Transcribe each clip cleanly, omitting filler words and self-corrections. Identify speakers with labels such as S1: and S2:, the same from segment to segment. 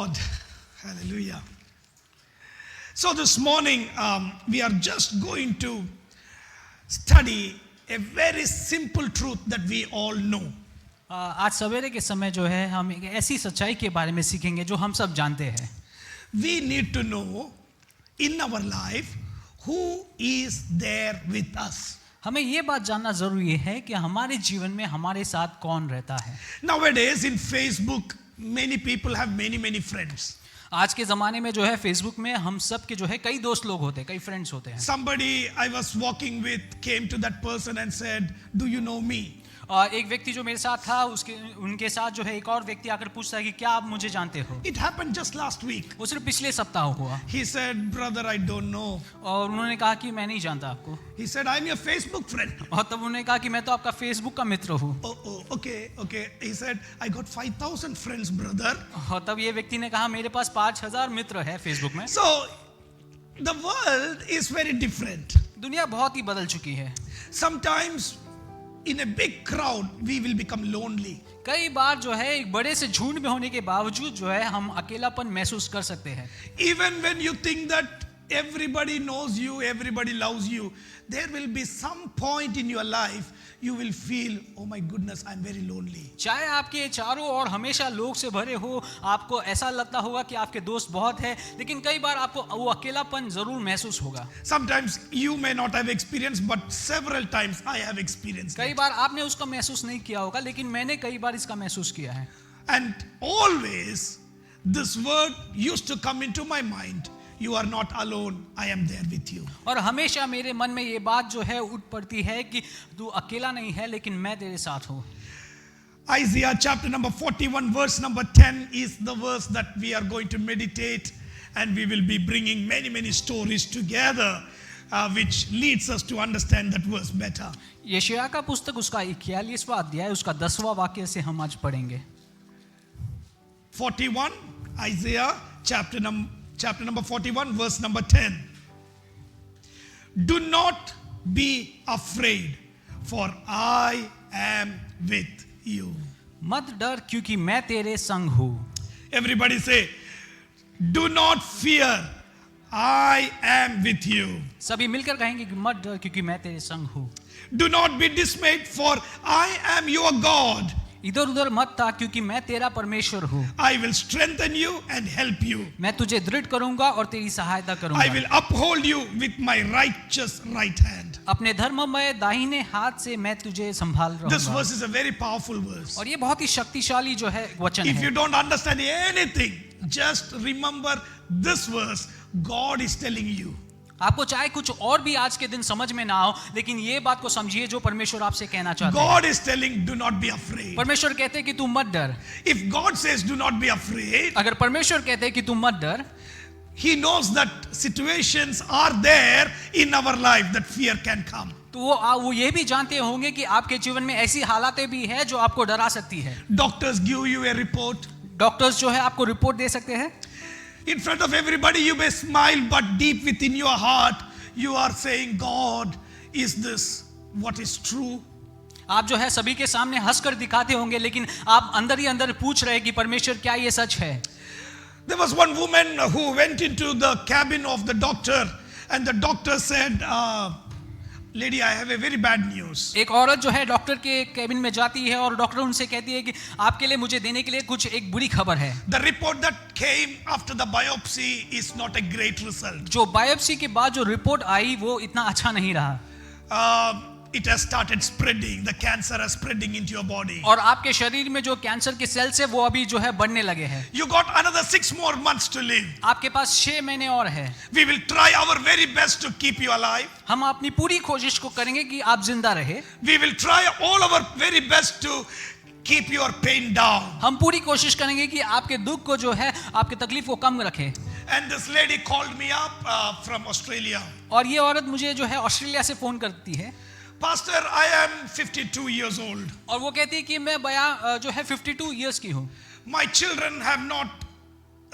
S1: Lord. Hallelujah. So this morning, we are just going to study a very simple truth that we all know.
S2: आज सवेरे के समय जो है हम एक ऐसी सच्चाई के बारे में सीखेंगे जो हम सब जानते हैं.
S1: We need to know in our life who is there with us.
S2: हमें ये बात जानना जरूरी है कि हमारे जीवन में हमारे साथ कौन रहता है.
S1: Nowadays in Facebook, many people have many friends.
S2: आज के ज़माने में जो है फेसबुक में हम सब के जो है कई दोस्त लोग होते हैं, कई फ्रेंड्स होते हैं.
S1: Somebody I was walking with came to that person and said, "Do you know me?"
S2: एक व्यक्ति जो मेरे साथ था उनके साथ जो है एक और व्यक्ति आकर पूछता है कि क्या आप मुझे जानते हो.
S1: It happened just last week.
S2: वो सिर्फ पिछले सप्ताह हुआ.
S1: He said, "Brother, I don't know."
S2: और उन्होंने कहा कि मैं नहीं जानता आपको.
S1: He said, "I'm your Facebook friend."
S2: और तब उन्होंने कहा कि मैं तो आपका फेसबुक का मित्र हूँ.
S1: Okay. He said, "I got 5,000 friends, brother."
S2: और तब ये व्यक्ति ने कहा मेरे पास 5,000 मित्र है फेसबुक में.
S1: So the world is very different.
S2: दुनिया बहुत ही बदल चुकी है.
S1: Sometimes in a big crowd we will become lonely.
S2: कई बार जो है एक बड़े से झुंड में होने के बावजूद जो है हम अकेलापन महसूस कर सकते हैं.
S1: Even when you think that everybody knows you, everybody loves you, there will be some point in your life you will feel, "Oh my goodness, I'm very lonely."
S2: चाहे आपके चारों ओर हमेशा लोग से भरे हो, आपको ऐसा लगता होगा कि आपके दोस्त बहुत है, लेकिन कई बार आपको वो अकेलापन जरूर महसूस होगा.
S1: Sometimes you may not have experienced, but several times I have experienced
S2: कई
S1: it.
S2: बार आपने उसका महसूस नहीं किया होगा, लेकिन मैंने कई बार इसका महसूस किया है.
S1: And always this word used to come into my mind, "You are not alone, I am there with you."
S2: और हमेशा मेरे मन में ये बात जो है उठ पड़ती है कि तू अकेला नहीं है, लेकिन मैं तेरे साथ हूँ.
S1: Isaiah chapter number 41 verse number 10 is the verse that we are going to meditate, and we will be bringing many stories together which leads us to understand that verse better.
S2: यशायाह का पुस्तक उसका 41वां अध्याय उसका 10वां वाक्य से हम आज पढ़ेंगे.
S1: 41 Isaiah chapter number 41 verse number 10. "Do not be afraid, for I am with you."
S2: मत डर क्योंकि मैं तेरे संग हूँ.
S1: Everybody say, "Do not fear, I am with you."
S2: सभी मिलकर कहेंगे कि मत डर क्योंकि मैं तेरे संग हूँ.
S1: "Do not be dismayed, for I am your God.
S2: इधर उधर मत था क्योंकि मैं तेरा परमेश्वर हूँ.
S1: I will strengthen you and help you.
S2: मैं तुझे दृढ़ करूंगा और तेरी सहायता
S1: I
S2: करूंगा.
S1: will uphold you with my righteous right hand."
S2: अपने धर्ममय दाहिने हाथ से मैं तुझे संभाल
S1: This
S2: रहूंगा.
S1: verse is a very powerful verse.
S2: और ये बहुत ही शक्तिशाली जो है वचन
S1: If you
S2: है.
S1: don't understand anything, just remember this verse. God is telling you.
S2: आपको चाहे कुछ और भी आज के दिन समझ में ना हो, लेकिन ये बात को समझिए जो परमेश्वर आपसे कहना चाहते हैं.
S1: God is telling, "Do not be afraid."
S2: परमेश्वर कहते हैं कि तू मत डर.
S1: If God says, "Do not be afraid,"
S2: अगर परमेश्वर कहते हैं कि तू मत डर,
S1: He knows that situations are there in our life that fear can come.
S2: तो वो ये भी जानते होंगे कि आपके जीवन में ऐसी हालातें भी है जो आपको डरा सकती है.
S1: Doctors give you a report.
S2: Doctors जो है आपको रिपोर्ट दे सकते हैं.
S1: In front of everybody you may smile, but deep within your heart you are saying, "God, is this what is true?"
S2: आप जो है सभी के सामने हंसकर दिखाते होंगे, लेकिन आप अंदर ही अंदर पूछ रहे कि परमेश्वर क्या ये सच है.
S1: There was one woman who went into the cabin of the doctor, and the doctor said, "Lady, I have a very bad news."
S2: एक औरत जो है डॉक्टर के केबिन में जाती है और डॉक्टर उनसे कहती है कि आपके लिए मुझे देने के लिए कुछ एक बुरी खबर है.
S1: The report that came after the biopsy is not a great result.
S2: जो बायोप्सी के बाद जो रिपोर्ट आई वो इतना अच्छा नहीं रहा.
S1: It has started spreading. The cancer is spreading into your body.
S2: और आपके शरीर में जो कैंसर के सेल्स है वो अभी जो है बढ़ने लगे हैं.
S1: You got another 6 more months to live.
S2: आपके पास 6 महीने और है.
S1: We will try our very best to keep you alive.
S2: हम अपनी पूरी कोशिश को करेंगे कि आप जिंदा रहे.
S1: We will try all our very best to keep your pain down.
S2: हम पूरी कोशिश करेंगे कि आपके दुख को जो है आपकी तकलीफ को कम रखे.
S1: And this lady called me up from Australia.
S2: और ये औरत मुझे जो है ऑस्ट्रेलिया से फोन करती है.
S1: "Pastor, I am 52 years old.
S2: और वो कहती है कि मैं बया जो है 52 इयर्स की हूँ.
S1: My children have not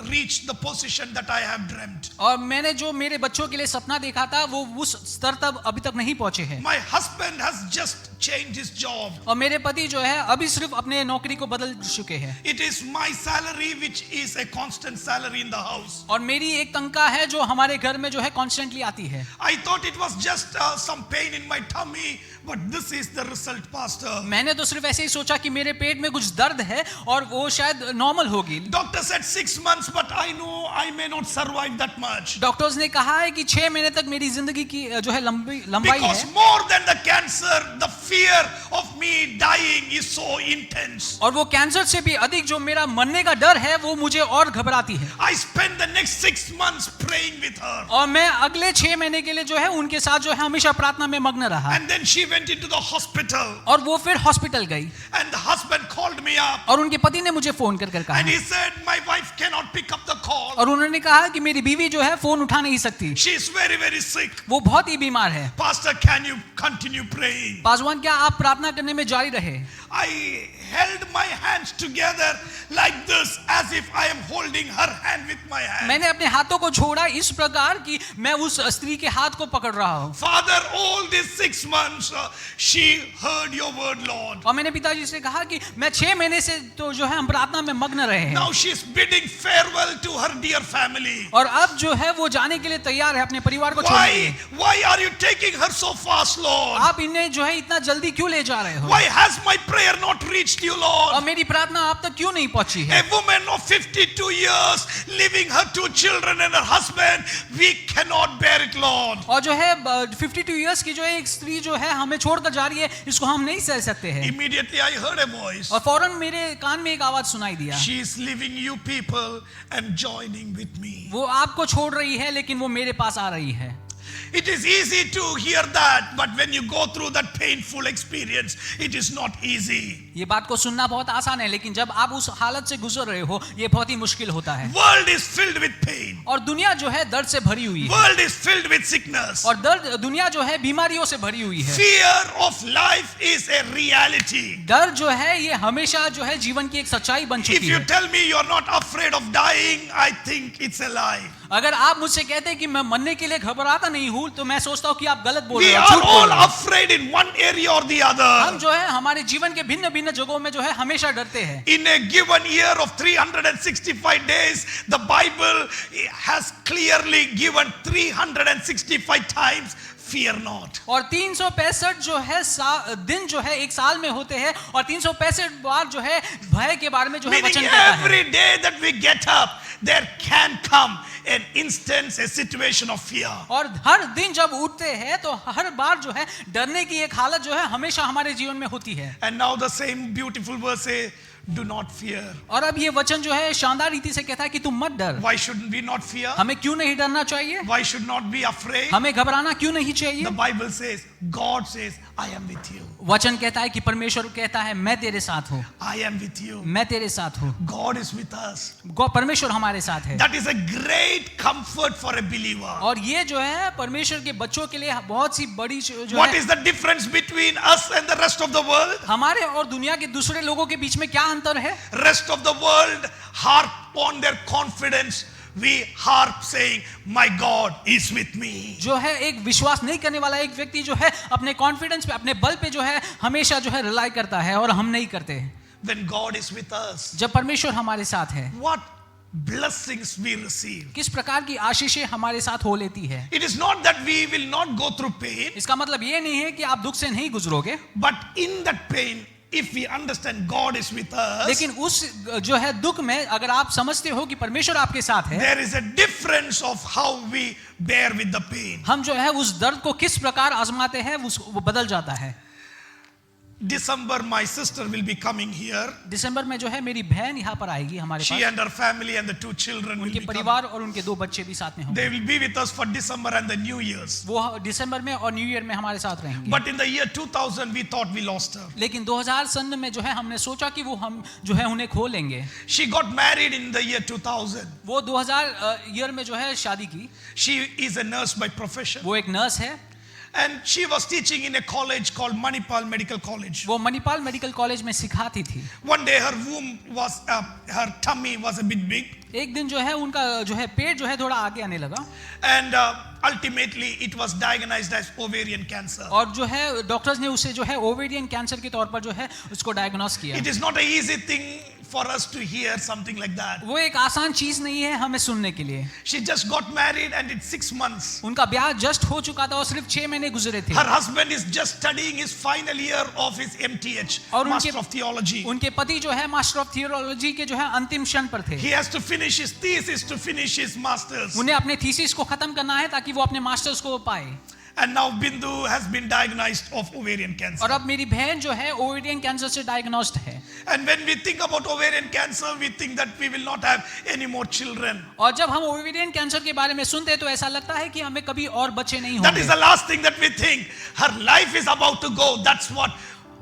S1: reached the position that I have dreamt.
S2: और मैंने जो मेरे बच्चों के लिए सपना देखा था वो उस स्तर तक अभी तक नहीं पहुंचे हैं।
S1: My husband has just changed his job.
S2: और मेरे पति जो है अभी सिर्फ अपने नौकरी को बदल चुके हैं।
S1: It is my salary which is a constant salary in the house.
S2: और मेरी एक तनख्वाह है जो हमारे घर में जो है कॉन्स्टेंटली आती है।
S1: I thought it was just some pain in my tummy, but this is the result, Pastor.
S2: मैंने तो सिर्फ ऐसे ही सोचा कि मेरे पेट में कुछ दर्द है और वो शायद नॉर्मल होगी।
S1: Doctor said 6 months, but I know I may not survive that much.
S2: Doctors ने कहा है कि 6 महीने तक मेरी जिंदगी की जो है लंबाई
S1: Because
S2: है।
S1: more than the cancer, the fear of me dying is so intense.
S2: और वो कैंसर से भी अधिक जो मेरा मरने का डर है वो मुझे और घबराती है।
S1: I spent the next 6 months praying with her.
S2: और मैं अगले 6 महीने के लिए जो है उनके साथ जो है हमेशा प्रार्थना में मग्न रहा।
S1: And then she went into the hospital.
S2: और वो फिर हॉस्पिटल गई।
S1: And the husband called me up.
S2: और उनके पति ने मुझे फोन कर कहा।
S1: And he said, my wife cannot pick up the call.
S2: और उन्होंने कहा कि मेरी बीवी जो है फोन उठा नहीं सकती।
S1: She is very, very sick.
S2: वो बहुत ही बीमार है।
S1: Pastor, can you continue praying?
S2: Paswan क्या आप प्रार्थना करने में जारी रहे?
S1: I held my hands together like this, as if I am holding her hand with my hand.
S2: मैंने अपने हाथों को छोड़ा इस प्रकार कि मैं उस स्त्री के हाथ को पकड़ रहा हूँ।
S1: Father, all these 6 months, she heard your word, Lord.
S2: और मैंने पिताजी से कहा कि मैं 6 महीने से तो जो है हम प्रार्थना में मग्न रहे हैं।
S1: Now she is bidding farewell to her dear family.
S2: और अब जो है वो जाने के लिए तैयार है अपने परिवार को छोड़ने के लिए।
S1: Why are you taking her so fast, Lord?
S2: आप इन्हें जो है इतना जल्दी क्यों ले जा रहे हो?
S1: Why has my prayer not reached you, Lord?
S2: और मेरी प्रार्थना आप तक क्यों नहीं पहुंची है?
S1: A woman of 52 years, leaving her 2 children and her husband, we cannot bear it, Lord.
S2: और जो है 52 इयर्स की जो है एक स्त्री जो है हमें छोड़कर जा रही है, इसको हम नहीं सह सकते हैं।
S1: Immediately I heard a voice.
S2: और फौरन मेरे कान में एक आवाज सुनाई दिया।
S1: She is leaving you people and joining with me.
S2: वो आपको छोड़ रही है लेकिन वो मेरे पास आ रही है।
S1: It is easy to hear that, but when you go through that painful experience, it is not easy.
S2: ये बात को सुनना बहुत आसान है लेकिन जब आप उस हालत से गुजर रहे हो ये बहुत ही मुश्किल होता है।
S1: World is filled with pain.
S2: और दुनिया जो है दर्द से भरी हुई है।
S1: World is filled with sickness.
S2: और दुनिया जो है बीमारियों से भरी हुई है।
S1: Fear of life is a reality.
S2: डर जो है ये हमेशा जो है जीवन की एक सच्चाई बन
S1: If
S2: चुकी
S1: you
S2: है।
S1: tell me you are not afraid of dying, I think it's a lie.
S2: अगर आप मुझसे कहते हैं कि मैं मरने के लिए घबराता नहीं हूँ तो मैं सोचता हूँ कि आप गलत बोल
S1: We
S2: रहे हो,
S1: are
S2: झूठ बोल
S1: all
S2: रहे हो।
S1: afraid in one area or the
S2: हम
S1: other.
S2: जो है हमारे जीवन के भिन्न भिन्न जगहों में जो है हमेशा डरते हैं।
S1: In a given year of 365 days, the Bible has clearly given 365 times, fear not.
S2: और 365 जो है दिन जो है एक साल में होते हैं और 365 बार जो है भय के बारे में जो है
S1: Meaning
S2: वचन कहता है।
S1: every day that we get up, there can come an instance, a situation of fear.
S2: और हर दिन जब उठते हैं तो हर बार जो है डरने की एक हालत जो है हमेशा हमारे जीवन में होती है।
S1: And now the same beautiful verse says, do not fear.
S2: और अब ये वचन जो है शानदार रीति से कहता है कि तुम मत डर।
S1: Why should we not fear?
S2: हमें क्यों नहीं डरना चाहिए?
S1: Why should not be afraid?
S2: हमें घबराना क्यों नहीं चाहिए?
S1: The Bible says, God says, I am with you.
S2: वचन कहता है कि परमेश्वर कहता है मैं तेरे साथ हूँ,
S1: I am with you.
S2: मैं तेरे साथ हूँ।
S1: God is with us.
S2: परमेश्वर हमारे साथ है।
S1: That is a great comfort for a believer.
S2: और ये जो है परमेश्वर के बच्चों के लिए बहुत सी बड़ी जो
S1: What
S2: है
S1: is the difference between us and the rest of the world?
S2: हमारे और दुनिया के दूसरे लोगों के बीच में क्या अंतर है?
S1: Rest of the world harp on their confidence. We harp saying, my God is with me.
S2: जो है एक विश्वास नहीं करने वाला एक व्यक्ति जो है अपने कॉन्फिडेंस पे अपने बल पे जो है हमेशा जो है रिलाई करता है और हम नहीं करते।
S1: When God is with us,
S2: जब परमेश्वर हमारे साथ है
S1: what blessings we receive.
S2: किस प्रकार की आशीषें हमारे साथ हो लेती है।
S1: It is not that we will not go through pain,
S2: इसका मतलब ये नहीं है कि आप दुख से नहीं गुजरोगे,
S1: but in that pain, if we understand God is with us,
S2: लेकिन उस जो है दुख में अगर आप समझते हो कि परमेश्वर आपके साथ है,
S1: there is a difference of how we bear with the pain.
S2: हम जो है उस दर्द को किस प्रकार आजमाते हैं वो बदल जाता है।
S1: December, my sister will be coming here.
S2: दिसंबर में जो है मेरी बहन यहाँ पर आएगी हमारे
S1: She
S2: pass.
S1: and her family and the 2 children will
S2: उनके
S1: be coming.
S2: परिवार और उनके 2 बच्चे भी साथ में होंगे।
S1: They will be with us for December and the New Year's.
S2: वो दिसंबर में और न्यू ईयर में हमारे साथ रहेंगे।
S1: But in the year 2000, we thought we lost her.
S2: लेकिन 2000 सन में जो है हमने सोचा कि वो हम जो है उन्हें खो लेंगे।
S1: She got married in the year 2000.
S2: वो 2000 ईयर में जो है शादी की।
S1: She is a nurse by profession.
S2: वो एक नर्स है।
S1: And she was teaching in a college called Manipal Medical College.
S2: वो मणिपाल मेडिकल कॉलेज में सिखाती थी।
S1: One day her womb was, her tummy was a bit big.
S2: एक दिन जो है उनका जो है पेट जो है थोड़ा आगे आने लगा
S1: And ultimately, it was diagnosed as ovarian cancer.
S2: और जो है डॉक्टर्स ने उसे जो है ओवेरियन कैंसर के तौर पर जो है उसको डायग्नोस किया।
S1: It is not an easy thing for us to hear something like that.
S2: वो एक आसान चीज नहीं है हमें सुनने के लिए।
S1: She just got married and it's 6 months.
S2: उनका ब्याह जस्ट हो चुका था और सिर्फ 6 महीने गुजरे थे
S1: Her husband is just studying his final year of his MTH,
S2: और
S1: Master of Theology.
S2: उनके पति जो है मास्टर ऑफ थियोलॉजी के जो है अंतिम क्षण पर थे।
S1: He has to finish his thesis to finish his masters.
S2: उन्हें अपने थीसिस को खत्म करना है ताकि वो अपने मास्टर्स को पाए।
S1: And now Bindu has been diagnosed of ovarian cancer.
S2: और अब मेरी बहन जो है ओवेरियन कैंसर से डायग्नोस्ड है।
S1: And when we think about ovarian cancer, we think that we will not have any more children.
S2: और जब हम ओवेरियन कैंसर के बारे में सुनते हैं तो ऐसा लगता है कि हमें कभी और बच्चे नहीं
S1: That is
S2: होंगे।
S1: the last thing that we think. Her life is about to go. That's what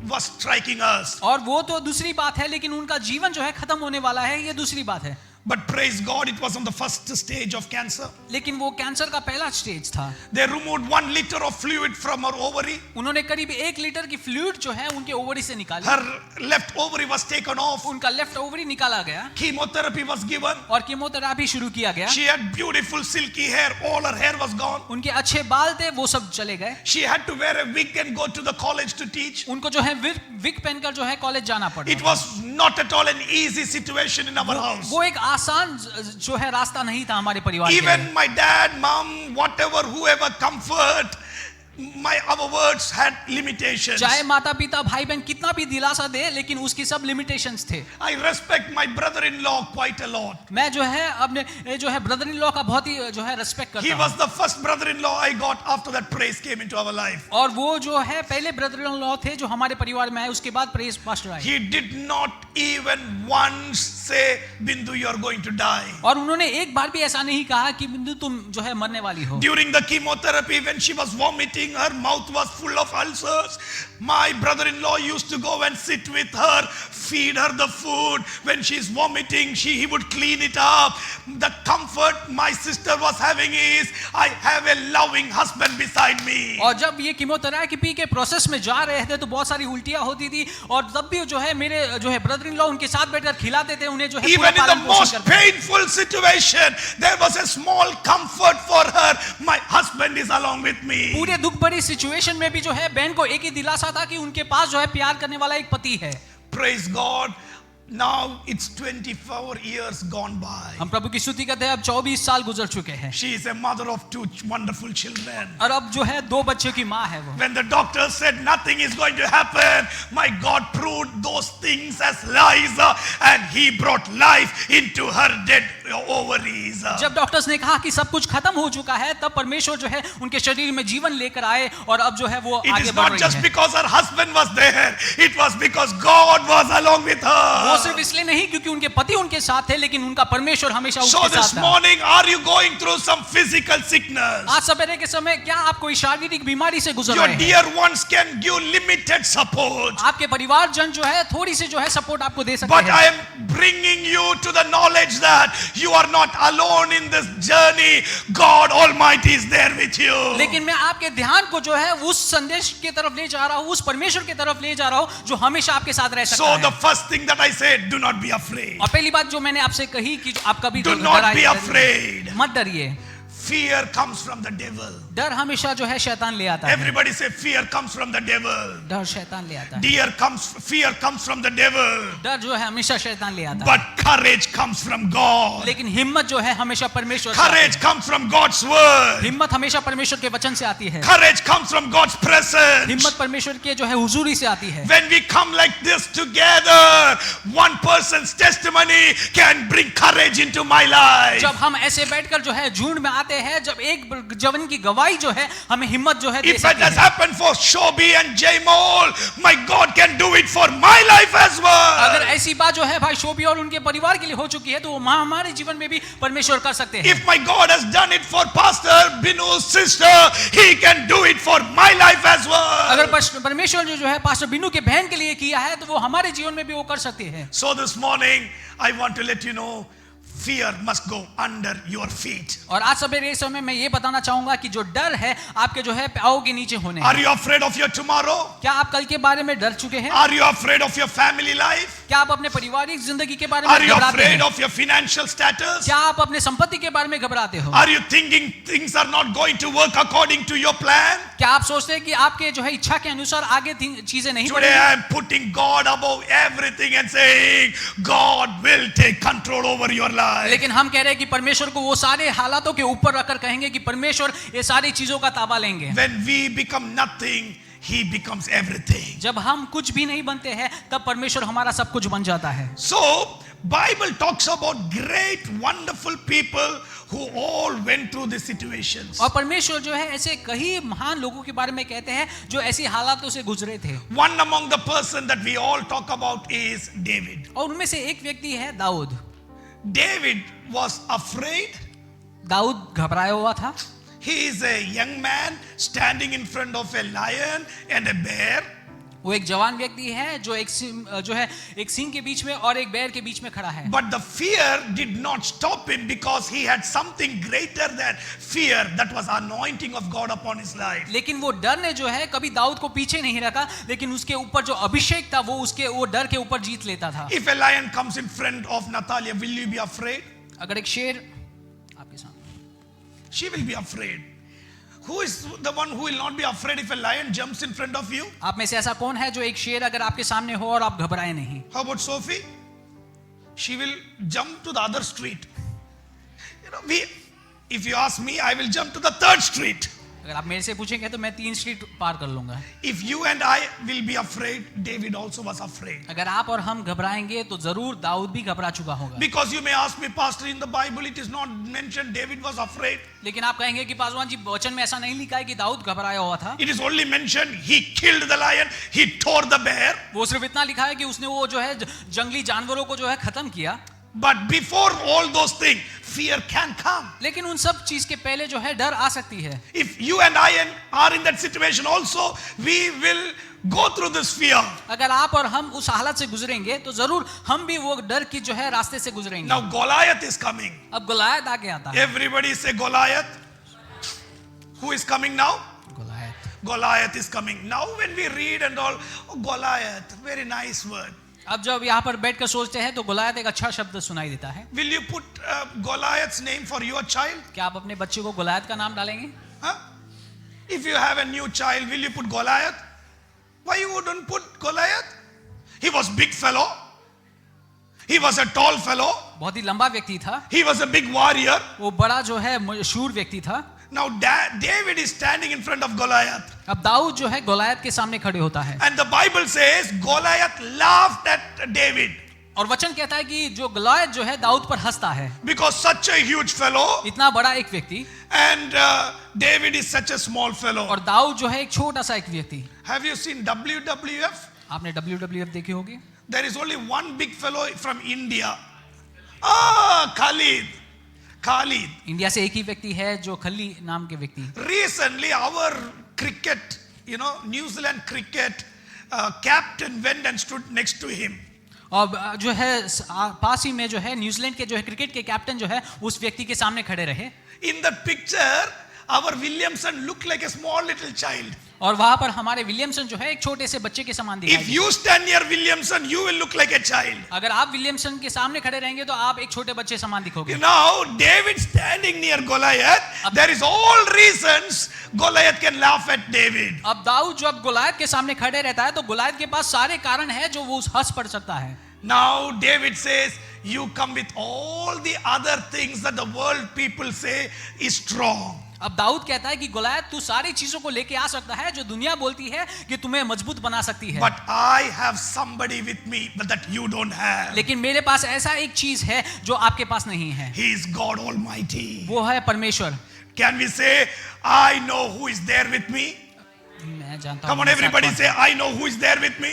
S1: was striking us.
S2: और वो तो दूसरी बात है लेकिन उनका जीवन जो है खत्म होने वाला है ये दूसरी बात है।
S1: But praise God, it was on the first stage of cancer.
S2: लेकिन वो कैंसर का पहला स्टेज था।
S1: They removed 1 liter of fluid from her ovary.
S2: उन्होंने करीब 1 लीटर की फ्लूइड जो है उनके ओवरी से निकाली।
S1: Her left ovary was taken off.
S2: उनका लेफ्ट ओवरी निकाला गया
S1: Chemotherapy was given.
S2: और कीमोथेरेपी शुरू किया गया।
S1: She had beautiful silky hair. All her hair was gone.
S2: उनके अच्छे बाल थे वो सब चले गए।
S1: She had to wear a wig and go to the college to teach.
S2: उनको जो है विग पहनकर जो है कॉलेज जाना पड़ा।
S1: It was not at all an easy situation in our house.
S2: वो एक आसान जो है रास्ता नहीं था हमारे परिवार के लिए।
S1: Even my dad, mom, whatever, whoever comfort, our words had limitations.
S2: चाहे माता पिता भाई बहन कितना भी दिलासा दे लेकिन उसकी सब लिमिटेशंस थे।
S1: I respect my brother-in-law quite a lot.
S2: मैं जो है अपने जो है ब्रदर इन लॉ का बहुत ही जो है रिस्पेक्ट
S1: He
S2: करता
S1: was
S2: हूँ।
S1: the first brother-in-law I got after that praise came into our life.
S2: और वो जो है पहले ब्रदर इन लॉ थे जो हमारे परिवार में आए उसके बाद प्रेज पास्टर आए।
S1: He did not even once say, Bindu, you are going to die.
S2: और उन्होंने एक बार भी ऐसा नहीं कहा कि बिंदु तुम जो है मरने वाली हो।
S1: During the chemotherapy, when she was vomiting, her mouth was full of ulcers. My brother-in-law used to go and sit with her, feed her the food. When she's vomiting, he would clean it up. The comfort my sister was having is, I have a loving husband beside me.
S2: और जब ये chemotherapy के process में जा रहे थे तो बहुत सारी उल्टियां होती थी और तब भी जो है मेरे जो है ब्रदर इन लॉ उनके साथ बैठकर खिलाते थे उन्हें जो है
S1: Even in the most painful situation, there was a small comfort for her. My husband is along with me.
S2: पूरे दुख भरी सिचुएशन में भी जो है बहन को एक ही दिलासा था कि उनके पास जो है प्यार करने वाला एक पति है।
S1: Praise God. Now it's 24 years gone by.
S2: हम प्रभु की स्तुति करते हैं अब 24 साल गुजर चुके हैं।
S1: She is a mother of 2 wonderful children.
S2: और अब जो है 2 बच्चों की माँ है वो।
S1: When the doctor said nothing is going to happen, my God proved those things as lies, and he brought life into her dead ovaries.
S2: जब डॉक्टर्स ने कहा कि सब कुछ खत्म हो चुका है तब परमेश्वर जो है उनके शरीर में जीवन लेकर आए और अब जो है वो
S1: It
S2: आगे
S1: is
S2: बढ़
S1: not
S2: रही
S1: just
S2: है।
S1: because her husband was there, it was because God was along with
S2: वो
S1: her.
S2: सिर्फ इसलिए नहीं क्योंकि उनके पति उनके साथ थे लेकिन उनका परमेश्वर हमेशा
S1: So
S2: उनके
S1: this
S2: साथ था।
S1: morning, are you going through some physical sickness?
S2: आज सवेरे के समय क्या आप कोई शारीरिक बीमारी से गुजर
S1: Your
S2: रहे हैं?
S1: dear ones can give limited support.
S2: आपके परिवार जन जो है थोड़ी सी जो है सपोर्ट आपको दे सकते
S1: But I
S2: हैं।
S1: am bringing you to the knowledge that you are not alone in this journey. God Almighty is there with you.
S2: लेकिन मैं आपके ध्यान को जो है उस संदेश की तरफ ले जा रहा हूँ, उस परमेश्वर की तरफ ले जा रहा हूँ जो हमेशा आपके साथ रह सकता
S1: So
S2: है।
S1: the first thing that I said, do not be afraid.
S2: और पहली बात जो मैंने आपसे कही कि आप कभी
S1: Do not be afraid.
S2: मत डरिए।
S1: Fear comes from the devil.
S2: डर हमेशा जो है शैतान ले आता है।
S1: Everybody say fear comes from the devil.
S2: डर शैतान ले आता है।
S1: Fear comes from the devil.
S2: डर जो है हमेशा शैतान ले आता है।
S1: But courage comes from God.
S2: लेकिन हिम्मत जो है हमेशा परमेश्वर से आती
S1: Courage
S2: है।
S1: comes from God's word.
S2: हिम्मत हमेशा परमेश्वर के वचन से आती है।
S1: Courage comes from God's presence.
S2: हिम्मत परमेश्वर के जो है हुजूरी से आती है।
S1: When we come like this together, one person's testimony can bring courage into my life.
S2: जब हम ऐसे बैठकर जो है झुंड में आते हैं, जब एक जवान की गवाही जो है हमें हिम्मत जो है दे
S1: If it
S2: सकती
S1: has
S2: है।
S1: happened for Shobi and Jaymol, my God can do it for my life as well.
S2: अगर ऐसी बात जो है भाई शोभी और उनके परिवार के लिए हो चुकी है तो वो हमारे जीवन में भी परमेश्वर कर सकते हैं।
S1: If my God has done it for Pastor Binu's sister, He can do it for my life as well.
S2: अगर परमेश्वर जो है पास्टर बिनू के बहन के लिए किया है तो वो हमारे जीवन में भी वो कर सकते हैं।
S1: So this morning, I want to let you know, fear must go under your feet.
S2: और आज सवेरे इस समय मैं ये बताना चाहूंगा कि जो डर है आपके जो है पांव के नीचे होने
S1: Are
S2: हैं।
S1: you afraid of your tomorrow?
S2: क्या आप कल के बारे में डर चुके हैं?
S1: Are you afraid of your family life?
S2: क्या आप अपने पारिवारिक जिंदगी के बारे
S1: Are
S2: में
S1: you
S2: घबराते
S1: afraid
S2: हैं?
S1: of your financial status?
S2: क्या आप अपने संपत्ति के बारे में घबराते हो?
S1: Are you thinking things are not going to work according to your plan?
S2: क्या आप सोचते हैं कि आपके जो है इच्छा के अनुसार आगे चीजें नहीं
S1: Today
S2: बढ़ेंगी?
S1: I am putting God above everything and saying God will take control over your life.
S2: लेकिन हम कह रहे हैं कि परमेश्वर को वो सारे हालातों के ऊपर रखकर कहेंगे कि परमेश्वर ये सारी चीजों का ताबा लेंगे।
S1: When we become nothing, He becomes everything.
S2: जब हम कुछ भी नहीं बनते हैं तब परमेश्वर हमारा सब कुछ बन जाता है।
S1: So, Bible talks about great, wonderful people who all went through these situations.
S2: और परमेश्वर जो है ऐसे कई महान लोगों के बारे में कहते हैं जो ऐसी हालातों से गुजरे थे।
S1: One among the person that we all talk about is David.
S2: और उनमें से एक व्यक्ति है Dawood.
S1: David was afraid.
S2: Dawood घबराया हुआ था।
S1: He is a young man standing in front of a lion and a bear.
S2: वो एक जवान व्यक्ति है जो एक सिंह के बीच में और एक बैर के बीच में खड़ा है।
S1: But the fear did not stop him because he had something greater than fear, that was anointing of God upon his life.
S2: लेकिन वो डर ने जो है कभी दाऊद को पीछे नहीं रखा, लेकिन उसके ऊपर जो अभिषेक था वो डर के ऊपर जीत लेता था।
S1: If a lion comes in front of Natalia, will you be afraid?
S2: अगर एक शेर आपके सामने,
S1: She will be afraid. Who is the one who will not be afraid if a lion jumps in front of you?
S2: आप में से ऐसा कौन है जो एक शेर अगर आपके सामने हो और आप घबराए नहीं?
S1: How about Sophie? She will jump to the other street. If you ask me, I will jump to the third street.
S2: अगर आप मेरे से पूछेंगे तो मैं 3 स्ट्रीट पार कर लूंगा।
S1: If you and I will be afraid, David also was afraid.
S2: अगर आप और हम घबराएंगे तो जरूर दाऊद भी घबरा चुका होगा।
S1: Because you may ask me, Pastor, in the Bible it is not mentioned David was afraid.
S2: लेकिन आप कहेंगे कि पासवान जी वचन में ऐसा नहीं लिखा है कि दाऊद घबराया हुआ था।
S1: It is only mentioned he killed the lion, he tore the bear.
S2: वो सिर्फ इतना लिखा है कि उसने वो जो है जंगली जानवरों को जो है खत्म किया।
S1: But before all those things, fear can come.
S2: लेकिन उन सब चीज के पहले जो है डर आ सकती है।
S1: If you and I are in that situation also, we will go through this fear.
S2: अगर आप और हम उस हालत से गुजरेंगे तो जरूर हम भी वो डर की जो है रास्ते से गुजरेंगे।
S1: Now Goliath is coming.
S2: अब गोलायत आगे आता है।
S1: Everybody say Goliath. Who is coming now?
S2: Goliath.
S1: Goliath is coming. Now when we read and all, oh, Goliath, very nice word.
S2: अब जब यहाँ पर बैठकर सोचते हैं तो गोलायत एक अच्छा शब्द सुनाई देता है।
S1: Will you put Goliath's name for your child?
S2: क्या आप अपने बच्चे को गोलायत का नाम डालेंगे?
S1: Huh? If you have a new child, will you put Goliath? Why you wouldn't put Goliath? He was big fellow. He was a tall fellow.
S2: बहुत ही लंबा व्यक्ति था।
S1: He was a big warrior.
S2: वो बड़ा जो है शूर व्यक्ति था।
S1: Now David is standing in front of Goliath.
S2: अब दाऊद जो है गोलायत के सामने खड़े होता है।
S1: And the Bible says Goliath laughed at David.
S2: और वचन कहता है कि जो गोलायत जो है दाऊद पर हंसता है।
S1: Because such a huge fellow.
S2: इतना बड़ा एक व्यक्ति।
S1: And David is such a small fellow.
S2: और दाऊद जो है एक छोटा सा एक व्यक्ति।
S1: Have you seen WWF?
S2: आपने WWF देखी होगी?
S1: There is only one big fellow from India. Khalid.
S2: India से एक ही व्यक्ति है जो खली नाम के व्यक्ति।
S1: Recently our cricket, New Zealand cricket captain went and stood next to him.
S2: और जो है पास ही में जो है न्यूजीलैंड के जो है क्रिकेट के कैप्टन जो है उस व्यक्ति के सामने खड़े रहे।
S1: In the picture, our Williamson looked like a small little child.
S2: और वहां पर हमारे विलियमसन जो है एक छोटे से बच्चे के समान दिखाई
S1: If you stand near Williamson, you will look like a child.
S2: अगर आप विलियमसन के सामने खड़े रहेंगे तो आप एक छोटे बच्चे समान दिखोगे।
S1: Now, David standing near Goliath, there is all reasons Goliath can laugh at David.
S2: अब दाऊद जब गोलायत के सामने खड़े रहता है तो गोलायत के पास सारे कारण है जो वो हंस पड़ सकता है।
S1: Now David says, you come with all the other things that the world people say is strong.
S2: अब दाऊद कहता है कि गोलायत तू सारी चीजों को लेके आ सकता है जो दुनिया बोलती है कि तुम्हें मजबूत बना सकती है।
S1: But I have somebody with me that you don't have.
S2: लेकिन मेरे पास ऐसा एक चीज है जो आपके पास नहीं है।
S1: He is God Almighty.
S2: वो है परमेश्वर।
S1: Can we say, I know who is there with me?
S2: मैं जानता हूं।
S1: Come on, everybody say, I know who is there with me.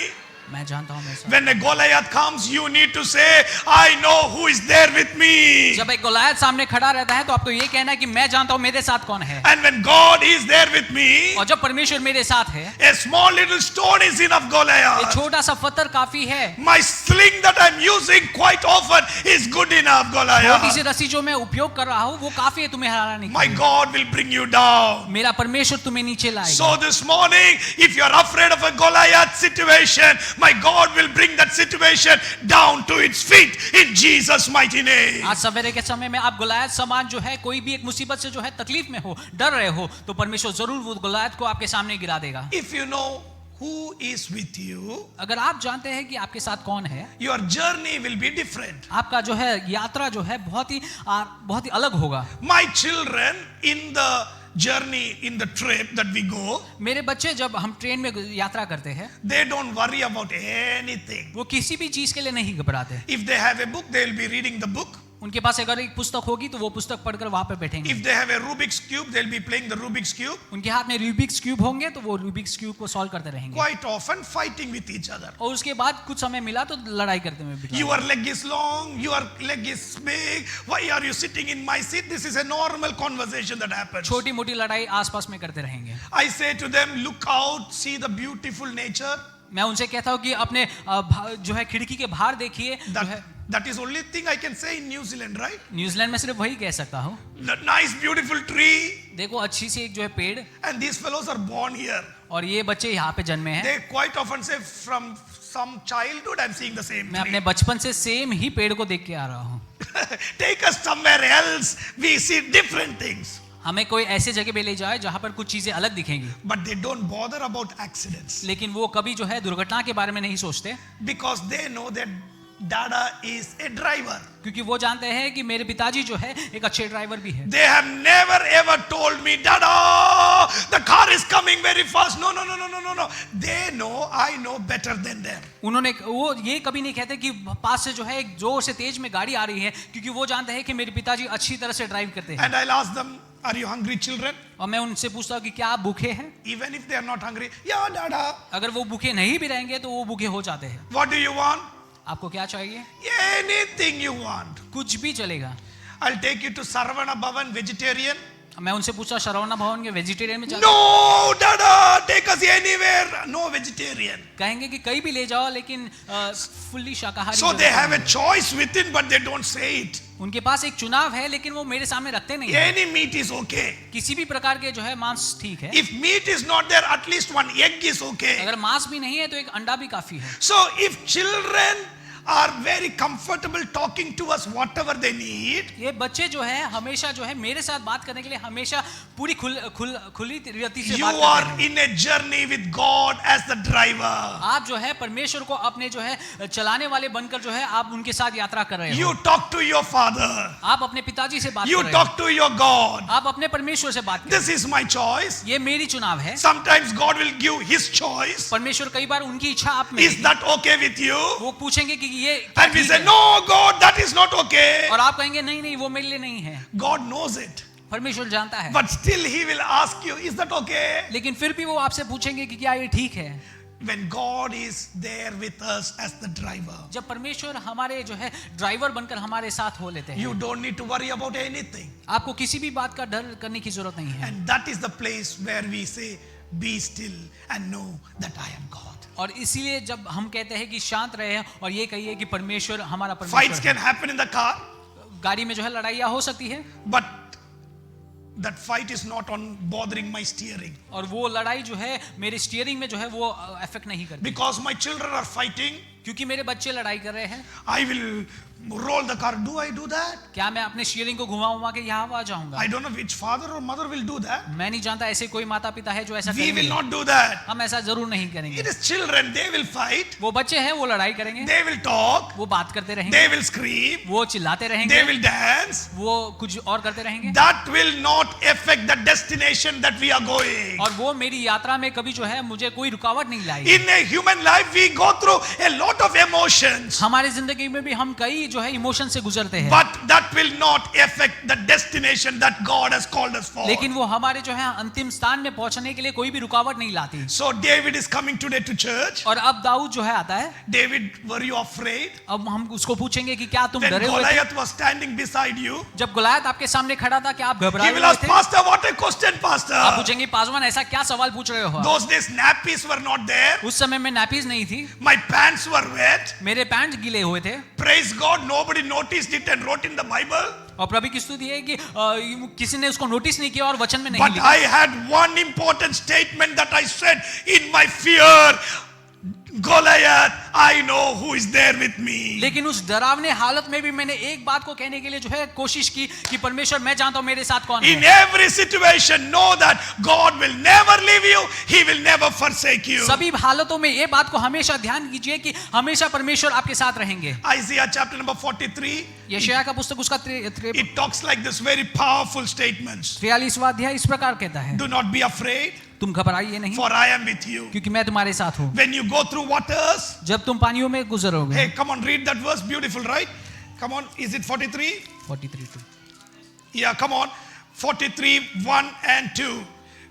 S2: मैं जानता हूँ मेरे साथ।
S1: When a Goliath comes, you need to say, I know who is there with me.
S2: जब एक गोलायत सामने खड़ा रहता है तो आपको ये कहना है कि मैं जानता हूँ मेरे साथ कौन है।
S1: And when God is there with me,
S2: और जब परमेश्वर मेरे साथ है,
S1: a small little stone is enough,
S2: ये
S1: Goliath.
S2: छोटा सा पत्थर काफी है।
S1: My sling that I'm using quite often is good enough,
S2: छोटी सी
S1: Goliath.
S2: रस्सी जो मैं उपयोग कर रहा हूँ वो काफी है तुम्हें हराने
S1: My
S2: के लिए।
S1: God will bring you down.
S2: मेरा परमेश्वर तुम्हें नीचे लाएगा।
S1: So this morning, if you are afraid of a Goliath situation, my God will bring that situation down to its feet in Jesus' mighty name.
S2: आज सवेरे के समय में आप गोलायत समान जो है कोई भी एक मुसीबत से जो है तकलीफ में हो, डर रहे हो, तो परमेश्वर जरूर वो गोलायत को आपके सामने गिरा देगा।
S1: If you know who is with you,
S2: अगर आप जानते हैं कि आपके साथ कौन है,
S1: your journey will be different.
S2: आपका जो है यात्रा जो है बहुत ही अलग होगा।
S1: My children in the journey, in the trip that we go,
S2: मेरे बच्चे जब हम ट्रेन में यात्रा करते हैं,
S1: they don't worry about anything.
S2: वो किसी भी चीज के लिए नहीं घबराते।
S1: If they have a book, they will be reading the book.
S2: उनके पास अगर एक पुस्तक होगी तो वो पुस्तक पढ़कर वहां पे बैठेंगे।
S1: If they have a Rubik's cube, they'll be playing the Rubik's cube.
S2: उनके हाथ में रूबिक्स क्यूब होंगे तो वो रूबिक्स क्यूब को सॉल्व करते रहेंगे।
S1: Quite often fighting with each other.
S2: और उसके बाद कुछ समय मिला तो लड़ाई करते हुए बिता
S1: Your leg is long, your leg is big. Why are you sitting in my seat? This is a normal conversation that happens.
S2: छोटी मोटी लड़ाई आसपास में करते रहेंगे।
S1: I say to them, look out, see the beautiful nature.
S2: मैं उनसे कहता हूँ कि अपने जो है खिड़की के बाहर देखिए। जो है
S1: That is only thing I can say in New Zealand, right?
S2: New Zealand में सिर्फ वही कह सकता हूँ।
S1: The nice beautiful tree.
S2: देखो अच्छी सी एक जो है पेड़,
S1: And these fellows are born here.
S2: और ये बच्चे यहाँ पे जन्मे हैं।
S1: They quite often say from some childhood I'm seeing the same
S2: मैं अपने
S1: tree.
S2: बचपन से सेम ही पेड़ को देख के आ रहा हूँ।
S1: Take us somewhere else. We see different things.
S2: हमें कोई ऐसे जगह पे ले जाए जहाँ पर कुछ चीजें अलग दिखेंगी,
S1: But they don't bother about accidents.
S2: लेकिन वो कभी जो है दुर्घटना के बारे में नहीं सोचते,
S1: Because they know that Dada is a driver.
S2: क्योंकि वो जानते हैं कि मेरे पिताजी जो है एक अच्छे ड्राइवर भी है।
S1: They have never ever told me, Dada, the car is coming very fast. No. They know I know better than them.
S2: वो ये कभी नहीं कहते कि पास से जो है एक जोर से तेज में गाड़ी आ रही है, क्योंकि वो जानते हैं कि मेरे पिताजी अच्छी तरह से ड्राइव करते हैं।
S1: And I'll ask them, are you hungry children?
S2: और मैं उनसे पूछता हूँ कि क्या आप भूखे हैं?
S1: Even if they are not hungry, yeah, Dada.
S2: अगर वो भूखे नहीं भी रहेंगे तो वो भूखे हो जाते हैं।
S1: What do you want?
S2: आपको क्या चाहिए?
S1: Anything you want.
S2: कुछ भी चलेगा।
S1: I'll take you to Sarvana Bhavan, vegetarian.
S2: मैं उनसे पूछा शरवणा भवन के वेजिटेरियन में चलते?
S1: No, Dada, take us anywhere. No vegetarian.
S2: कहेंगे कि कहीं भी ले जाओ, लेकिन फुल्ली शाकाहारी।
S1: So they have a choice within, but they don't say it.
S2: उनके पास एक चुनाव है, लेकिन वो मेरे सामने रखते नहीं हैं।
S1: Any meat is okay.
S2: किसी भी प्रकार के जो है मांस ठीक है।
S1: If meat is not there, at least one egg is okay.
S2: अगर मांस भी नहीं है तो एक अंडा भी काफी है।
S1: So if children are very comfortable talking to us whatever they need,
S2: ये बच्चे जो है हमेशा जो है मेरे साथ बात करने के लिए हमेशा पूरी खुली रीति से
S1: you
S2: बात
S1: are
S2: करते हैं।
S1: in a journey with God as the driver.
S2: आप जो है परमेश्वर को अपने जो है चलाने वाले बनकर जो है आप उनके साथ यात्रा कर रहे हो।
S1: You talk to your father.
S2: आप अपने पिताजी से बात
S1: You
S2: कर रहे हो।
S1: talk to your God.
S2: आप अपने परमेश्वर से बात कर रहे
S1: This is my choice.
S2: हो। ये मेरी चुनाव है।
S1: Sometimes God will give his choice.
S2: परमेश्वर कई बार उनकी इच्छा आप में
S1: Is that okay with you?
S2: वो पूछेंगे कि ये
S1: And we
S2: ठीक
S1: say,
S2: है।
S1: no, God, that is not okay.
S2: और आप कहेंगे नहीं वो मेरे लिए नहीं है।
S1: God knows it.
S2: परमेश्वर जानता है,
S1: But still he will ask you, is that okay?
S2: लेकिन फिर भी वो आपसे पूछेंगे कि क्या ये ठीक है।
S1: When God is there with us as the driver,
S2: जब परमेश्वर हमारे जो है ड्राइवर बनकर हमारे साथ हो लेते हैं,
S1: you don't need to worry about anything.
S2: आपको किसी भी बात का डर करने की जरूरत नहीं है।
S1: And that is the place where we say, be still and know that I am God.
S2: और इसीलिए जब हम कहते हैं कि शांत रहे और ये कहिए कि परमेश्वर हमारा
S1: Fights
S2: परमेश्वर
S1: can happen in the car,
S2: है। गाड़ी में जो है लड़ाइयाँ हो सकती है,
S1: but that fight is not on bothering my steering.
S2: और वो लड़ाई जो है मेरे स्टीयरिंग में जो है वो अफेक्ट नहीं करती,
S1: Because my children are fighting,
S2: क्योंकि मेरे बच्चे लड़ाई कर रहे हैं।
S1: I will roll the car. Do I do that?
S2: क्या मैं अपने स्टीयरिंग को घुमा के यहाँ आ जाऊंगा?
S1: I don't know which father or mother will do that.
S2: मैं नहीं जानता, ऐसे कोई माता पिता है जो ऐसा
S1: We will
S2: करेंगे।
S1: not do that.
S2: हम ऐसा जरूर नहीं करेंगे।
S1: It is children, they will fight,
S2: वो बच्चे हैं, वो लड़ाई करेंगे,
S1: they will talk,
S2: वो बात करते रहेंगे,
S1: they will scream,
S2: वो चिल्लाते
S1: they
S2: रहेंगे,
S1: will dance.
S2: वो कुछ और करते रहेंगे,
S1: That will not affect the destination that we are going.
S2: और वो मेरी यात्रा में कभी जो है मुझे कोई रुकावट नहीं लाएगी।
S1: In a human life, we go through a lot of emotions.
S2: हमारी जिंदगी में भी हम कई जो है इमोशन से गुजरते हैं,
S1: but that will not affect the destination that God has called us for.
S2: लेकिन वो हमारे जो है अंतिम स्थान में पहुंचने के लिए कोई भी रुकावट नहीं लाती।
S1: So David is coming today to church.
S2: और अब दाऊद जो है आता है।
S1: David, were you afraid?
S2: अब हम उसको पूछेंगे कि क्या तुम
S1: When
S2: डरे हुए थे?
S1: Goliath was standing beside you,
S2: जब गोलायत आपके सामने खड़ा था, क्या आप
S1: he
S2: घबराए
S1: will
S2: हुए
S1: ask,
S2: थे?
S1: Pastor, what a question,
S2: आप
S1: Pastor.
S2: पूछेंगे, पासवान ऐसा क्या सवाल पूछ रहे हो?
S1: Those days nappies were not there.
S2: उस समय में नैपीज नहीं थी,
S1: My pants were wet.
S2: मेरे पैंट गीले हुए थे।
S1: Praise God, nobody noticed it and wrote in the Bible.
S2: और प्रभु की स्तुति है कि किसी ने उसको नोटिस नहीं किया और वचन में नहीं
S1: But
S2: लिखा।
S1: I had one important statement that I said in my fear. Goliath, I know who is there with me.
S2: लेकिन उस डरावने हालत में भी मैंने एक बात को कहने के लिए जो है कोशिश की कि परमेश्वर, मैं जानता हूं मेरे साथ कौन
S1: In
S2: है।
S1: every situation, know that God will never leave you. He will never forsake you.
S2: सभी हालतों में ये बात को हमेशा ध्यान कीजिए कि हमेशा परमेश्वर आपके साथ रहेंगे।
S1: Isaiah chapter number 43,
S2: यशायाह का पुस्तक उसका
S1: it talks like this very powerful statements.
S2: 43वां अध्याय इस प्रकार कहता है,
S1: Do not be afraid,
S2: तुम घबराइए नहीं,
S1: for I am with you.
S2: क्योंकि मैं तुम्हारे साथ हूँ।
S1: When you go through waters,
S2: जब तुम पानियों में गुजरोगे।
S1: hey, come on, read that verse, beautiful, right? Come on, is it 43?
S2: 43
S1: Yeah, come on. 43, 1 and 2.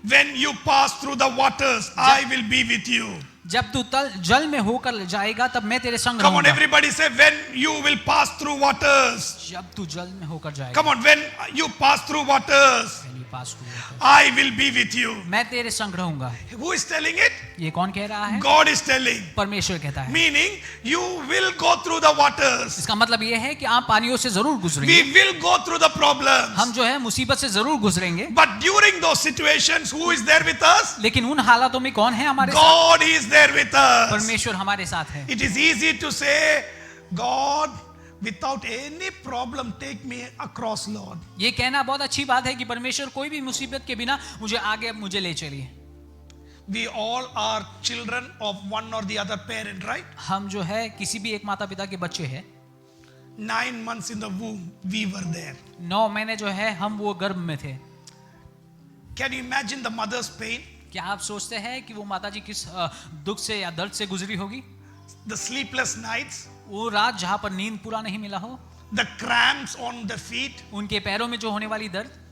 S1: When you pass through the waters, I will be with you.
S2: जब तू जल में होकर जाएगा तब मैं तेरे संग
S1: Come on,
S2: रहूंगा।
S1: everybody say, when you will pass through waters.
S2: जब तू जल में होकर जाएगा,
S1: Come on, when you pass through waters,
S2: When you pass through water,
S1: I will be with you.
S2: मैं तेरे संग रहूंगा।
S1: Who is telling it?
S2: ये कौन कह रहा है?
S1: God is telling.
S2: परमेश्वर कहता है।
S1: Meaning, you will go through the waters.
S2: इसका मतलब ये है कि आप पानियों से जरूर गुजरेंगे,
S1: We will go through the problems.
S2: हम जो है मुसीबत से जरूर गुजरेंगे,
S1: But during those situations, who is there with us?
S2: लेकिन उन हालातों में कौन है हमारे साथ?
S1: God is there with us.
S2: परमेश्वर हमारे साथ है।
S1: It is easy to say, God, without any problem, take me across, Lord.
S2: ये कहना बहुत अच्छी बात है कि परमेश्वर कोई भी मुसीबत के बिना मुझे ले चलिए।
S1: We all are children of one or the other parent, right?
S2: हम जो है किसी भी एक माता पिता के बच्चे हैं।
S1: 9 months in the womb, we were there.
S2: 9 महीने जो है हम वो गर्भ में थे।
S1: Can you imagine the mother's pain?
S2: क्या आप सोचते हैं कि वो माता जी किस दुख से या दर्द से गुजरी होगी?
S1: The sleepless nights,
S2: वो रात जहां पर नींद पूरा नहीं मिला हो,
S1: the cramps on the feet.
S2: उनके पैरों में जो होने वाली दर्द।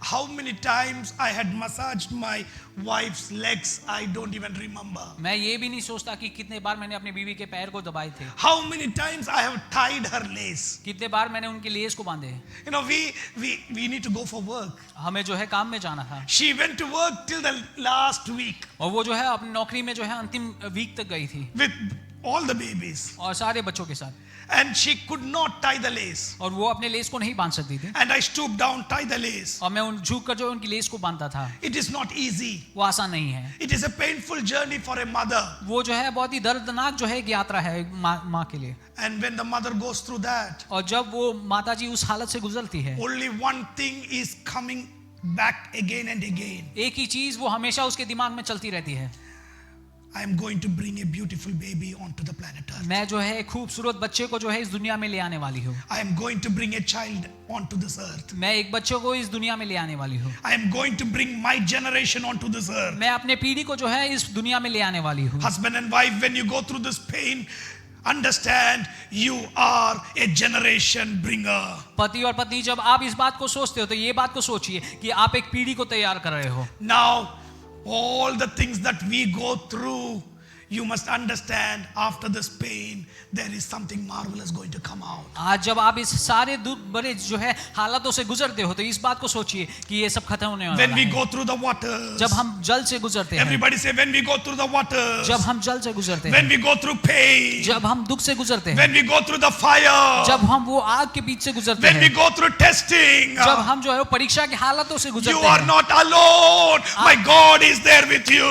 S1: How many times I had massaged my wife's legs, I don't even remember.
S2: मैं ये भी नहीं सोचता कि कितने बार मैंने अपनी बीवी के पैर को दबाए थे,
S1: How many times I have tied her lace.
S2: कितने बार मैंने उनके लेस को बांधे।
S1: You know, we need to go for work.
S2: हमें जो है काम में जाना था,
S1: She went to work till the last week
S2: और वो जो है अपनी नौकरी में जो है अंतिम वीक तक गई थी
S1: with all the babies.
S2: और सारे बच्चों के साथ,
S1: And she could not tie the lace.
S2: और वो अपने लेस को नहीं बांध सकती थी,
S1: And I stooped down, tie the lace.
S2: और मैं उन झुक कर जो उनकी लेस को बांधता था।
S1: It is not easy.
S2: वो आसान नहीं है।
S1: It is a painful journey for a mother.
S2: वो जो है बहुत ही दर्दनाक जो है एक यात्रा है एक माँ के लिए।
S1: And when the mother goes through that,
S2: और जब वो माता जी उस हालत से गुजरती है,
S1: only one thing is coming back again and again.
S2: एक ही चीज वो हमेशा उसके दिमाग में चलती रहती है,
S1: I am going to bring a beautiful baby onto the planet Earth.
S2: मैं जो है एक खूबसूरत बच्चे को जो है इस दुनिया में ले आने वाली हूँ।
S1: I am going to bring a child onto this earth.
S2: मैं एक बच्चे को इस दुनिया में ले आने वाली हूँ।
S1: I am going to bring my generation onto this earth.
S2: मैं अपने पीढ़ी को जो है इस दुनिया में ले आने वाली हूँ।
S1: Husband and wife, when you go through this pain, understand you are a generation bringer.
S2: पति और पत्नी जब आप इस बात को सोचते हो तो ये बात को सोचिए कि आप एक पीढ़ी को तैयार कर रहे हो।
S1: Now, all the things that we go through, you must understand after this pain, there is something marvelous going to come out.
S2: आज जब आप इस सारे दुख बड़े जो है हालातों से गुजरते हो तो इस बात को सोचिए कि ये सब खत्म होने वाला
S1: When we
S2: है।
S1: go through the waters,
S2: जब हम जल से गुजरते हैं,
S1: everybody say, when we go through the waters,
S2: जब हम जल से गुजरते
S1: when
S2: हैं,
S1: we go through pain,
S2: जब हम दुख से गुजरते हैं,
S1: when we go through the fire,
S2: जब हम वो आग के बीच से गुजरते
S1: when we
S2: हैं,
S1: go through testing,
S2: जब हम जो है वो परीक्षा की हालातों से
S1: you
S2: गुजरते
S1: are
S2: हैं,
S1: not alone. My God is there with you.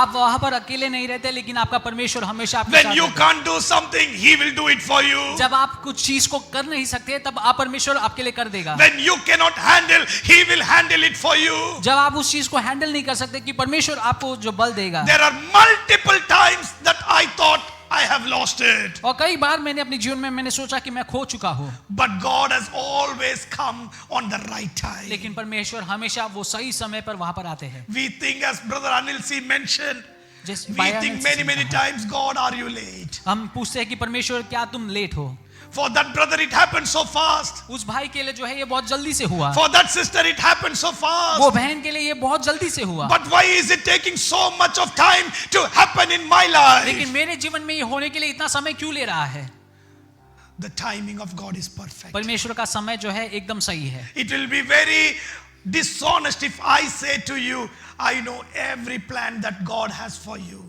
S2: आप वहां पर अकेले नहीं रहते, लेकिन आपका परमेश्वर हमेशा आपके
S1: When
S2: साथ
S1: you
S2: रहता है।
S1: can't do something, He will do it for you.
S2: जब आप कुछ चीज को कर नहीं सकते तब आप परमेश्वर आपके लिए कर देगा।
S1: When you cannot handle, He will handle it for you.
S2: जब आप उस चीज को हैंडल नहीं कर सकते कि परमेश्वर आपको जो बल देगा।
S1: There are multiple times that I thought I have lost it.
S2: और कई बार मैंने अपने जीवन में मैंने सोचा कि मैं खो चुका हूँ,
S1: But God has always come on the right time.
S2: लेकिन परमेश्वर हमेशा वो सही समय पर वहां पर आते हैं।
S1: We think, as Brother Anil C mentioned,
S2: जैसे
S1: we
S2: भाई
S1: think
S2: Anil
S1: many
S2: Singh
S1: times, God, are you late?
S2: हम पूछते हैं कि परमेश्वर क्या तुम लेट हो?
S1: For that brother, it happened so fast.
S2: उस भाई के लिए जो है ये बहुत जल्दी से हुआ,
S1: For that sister, it happened so
S2: वो
S1: fast.
S2: बहन के लिए ये बहुत जल्दी से हुआ।
S1: But why is it taking so much of time to happen in my life?
S2: लेकिन मेरे जीवन में ये होने के लिए इतना समय क्यों ले रहा है?
S1: The timing of God is perfect.
S2: परमेश्वर का समय जो है एकदम सही है।
S1: It will be very dishonest if I say to you, I know every plan that God has for you.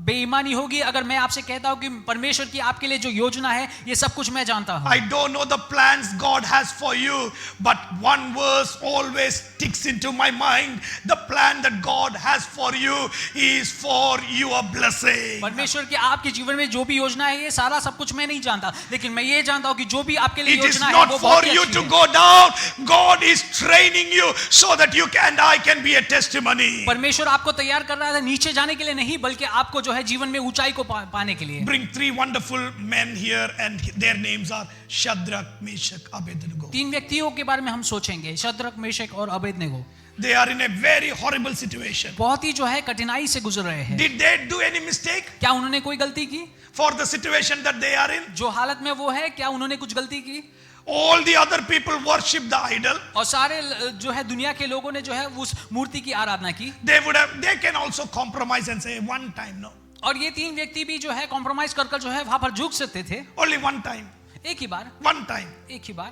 S2: बेईमानी होगी अगर मैं आपसे कहता हूं कि परमेश्वर की आपके लिए जो योजना है ये सब कुछ मैं जानता हूं।
S1: I don't know the plans God has for you, but one verse always sticks into my mind. The plan that God has for you is for your blessing.
S2: परमेश्वर की आपके जीवन में जो भी योजना है ये सारा सब कुछ मैं नहीं जानता, लेकिन मैं ये जानता हूं कि जो भी आपके लिए
S1: It is
S2: योजना है
S1: not
S2: वो
S1: for
S2: बहुत ही
S1: you
S2: अच्छी
S1: to
S2: है।
S1: go down. God is training you so that you and I can be a testimony.
S2: परमेश्वर आपको तैयार कर रहा है नीचे जाने के लिए नहीं, बल्कि आपको जो है जीवन में ऊंचाई को पाने के लिए।
S1: Bring three wonderful men here, and their names are Shadrach, Meshach, Abednego.
S2: 3 व्यक्तियों के बारे में हम सोचेंगे, शद्रक, मेशक और Abednego.
S1: They are in a very horrible situation.
S2: बहुत ही जो है कठिनाई से गुजर रहे हैं।
S1: Did they do any mistake
S2: क्या उन्होंने कोई गलती की?
S1: for the situation that they are in?
S2: जो हालत में वो है, क्या उन्होंने कुछ गलती की?
S1: All the other people worship the idol.
S2: और सारे जो है दुनिया के लोगों ने जो है उस मूर्ति की आराधना की।
S1: They can also compromise and say one time, no.
S2: और ये 3 व्यक्ति भी जो है कॉम्प्रोमाइज कर जो है वहां पर झुक सकते थे।
S1: Only one time.
S2: एक ही बार,
S1: One time.
S2: एक ही बार।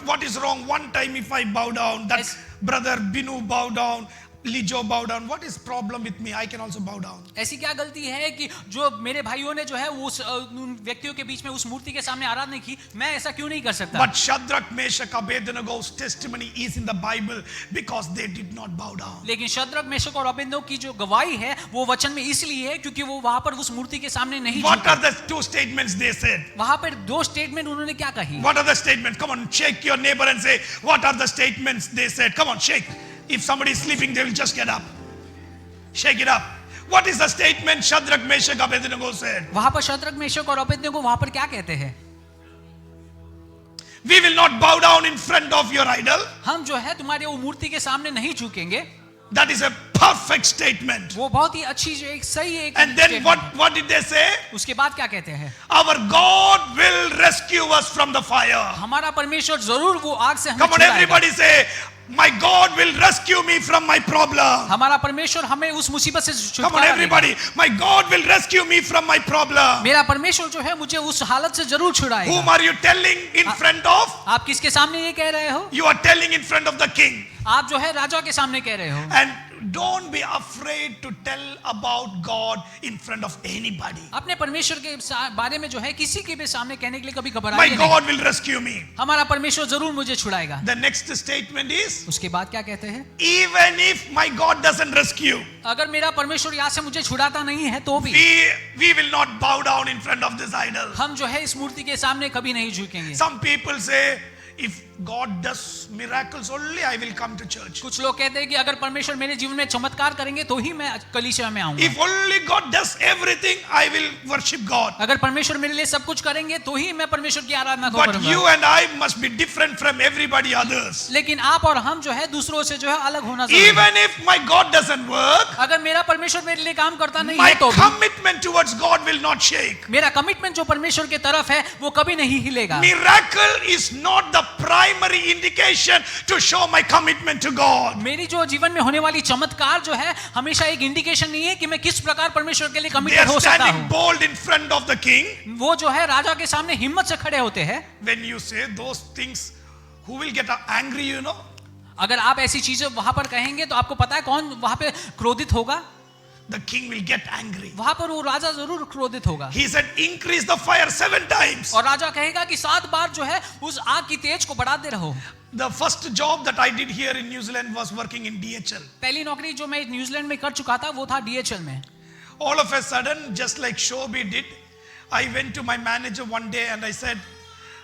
S1: What is wrong? One time if I bow down, that
S2: Yes.
S1: brother Binu bow down, Lijo bow down. What is problem with me? I can also bow down.
S2: ऐसी क्या गलती है कि जो मेरे भाइयों ने जो है उस उन व्यक्तियों के बीच में उस मूर्ति के सामने आराधना की, मैं ऐसा क्यों नहीं कर सकता?
S1: But Shadrach, Meshach, Abednego's testimony is in the Bible because they did not bow down.
S2: लेकिन शद्रक, मेशक और अबेदनेगो की जो गवाही है वो वचन में इसलिए है क्योंकि वो वहां पर उस मूर्ति के सामने नहीं
S1: What
S2: झुके।
S1: are the two statements they said?
S2: वहां पर 2 स्टेटमेंट उन्होंने क्या कही?
S1: What are the statements? Come on, shake your neighbor and say, what are the statements they said? Come on, shake. If somebody is sleeping, they will just get up. Shake it up. What is the statement Shadrach, Meshach, Abednego said?
S2: वहां पर Shadrach, Meshach और Abednego वहां पर क्या कहते हैं?
S1: We will not bow down in front of your idol.
S2: हम जो है तुम्हारे वो मूर्ति के सामने नहीं झुकेंगे।
S1: That is a perfect statement.
S2: वो बहुत ही अच्छी जो एक सही एक
S1: And then
S2: statement
S1: what did they say?
S2: है। उसके बाद क्या कहते हैं?
S1: Our God will rescue us from the fire.
S2: हमारा परमेश्वर जरूर वो आग से हमें
S1: Come on,
S2: छुड़ाएगा।
S1: everybody say, my God will rescue me from my problem.
S2: हमारा परमेश्वर हमें उस मुसीबत से
S1: Come on,
S2: छुटकारा देगा।
S1: everybody. My God will rescue me from my problem.
S2: मेरा परमेश्वर जो है मुझे उस हालत से जरूर
S1: Whom
S2: छुड़ाएगा।
S1: are you telling in front of?
S2: आप किसके सामने ये कह रहे हो?
S1: You are telling in front of the king.
S2: आप जो है राजा के सामने कह रहे हो।
S1: And don't be afraid to tell about God in front of anybody.
S2: अपने परमेश्वर के बारे में जो है किसी के भी सामने कहने के लिए कभी
S1: My
S2: घबराइए नहीं।
S1: God will rescue me.
S2: हमारा परमेश्वर जरूर मुझे छुड़ाएगा।
S1: The next statement is,
S2: उसके बाद क्या कहते हैं?
S1: even if my God doesn't rescue,
S2: अगर मेरा परमेश्वर यहाँ से मुझे छुड़ाता नहीं है तो भी
S1: we will not bow down in front of this idol.
S2: हम जो है इस मूर्ति के सामने कभी नहीं झुकेंगे।
S1: Some people say, if God does miracles only, I will come to church.
S2: कुछ लोग कहते हैं कि अगर परमेश्वर मेरे जीवन में चमत्कार करेंगे तो ही मैं कलीसिया में आऊंगा।
S1: If only God does everything, I will worship God.
S2: अगर परमेश्वर मेरे लिए सब कुछ करेंगे तो ही मैं परमेश्वर की आराधना
S1: But
S2: करूंगा।
S1: you and I must be different from everybody others.
S2: लेकिन आप और हम जो है दूसरों से जो है अलग होना जरूरी है।
S1: Even if my God doesn't work,
S2: अगर मेरा परमेश्वर मेरे लिए काम करता नहीं
S1: my
S2: है तो भी
S1: commitment towards God will not shake.
S2: मेरा कमिटमेंट जो परमेश्वर की तरफ है वो कभी नहीं हिलेगा।
S1: Miracle is not the primary indication to show my commitment to God.
S2: मेरी जो जीवन में होने वाली चमत्कार जो है हमेशा एक इंडिकेशन नहीं है कि मैं किस प्रकार परमेश्वर के लिए
S1: They
S2: कमिटेड
S1: are
S2: हो सकता
S1: standing
S2: हूँ।
S1: bold in front of the king.
S2: वो जो है राजा के सामने हिम्मत से खड़े होते हैं।
S1: When you say those things, who will get angry, you know?
S2: अगर आप ऐसी चीजें वहां पर कहेंगे तो आपको पता है कौन वहां पे क्रोधित होगा?
S1: The king will get angry.
S2: वहां पर वो राजा जरूर क्रोधित होगा।
S1: He said, increase the fire 7 times.
S2: और राजा कहेगा कि 7 बार जो है उस आग की तेज को बढ़ाते रहो।
S1: The first job that I did here in New Zealand was working in DHL.
S2: पहली नौकरी जो मैं न्यूजीलैंड में कर चुका था वो था DHL में।
S1: All of a sudden, just like Shobi did, I went to my manager one day and I said,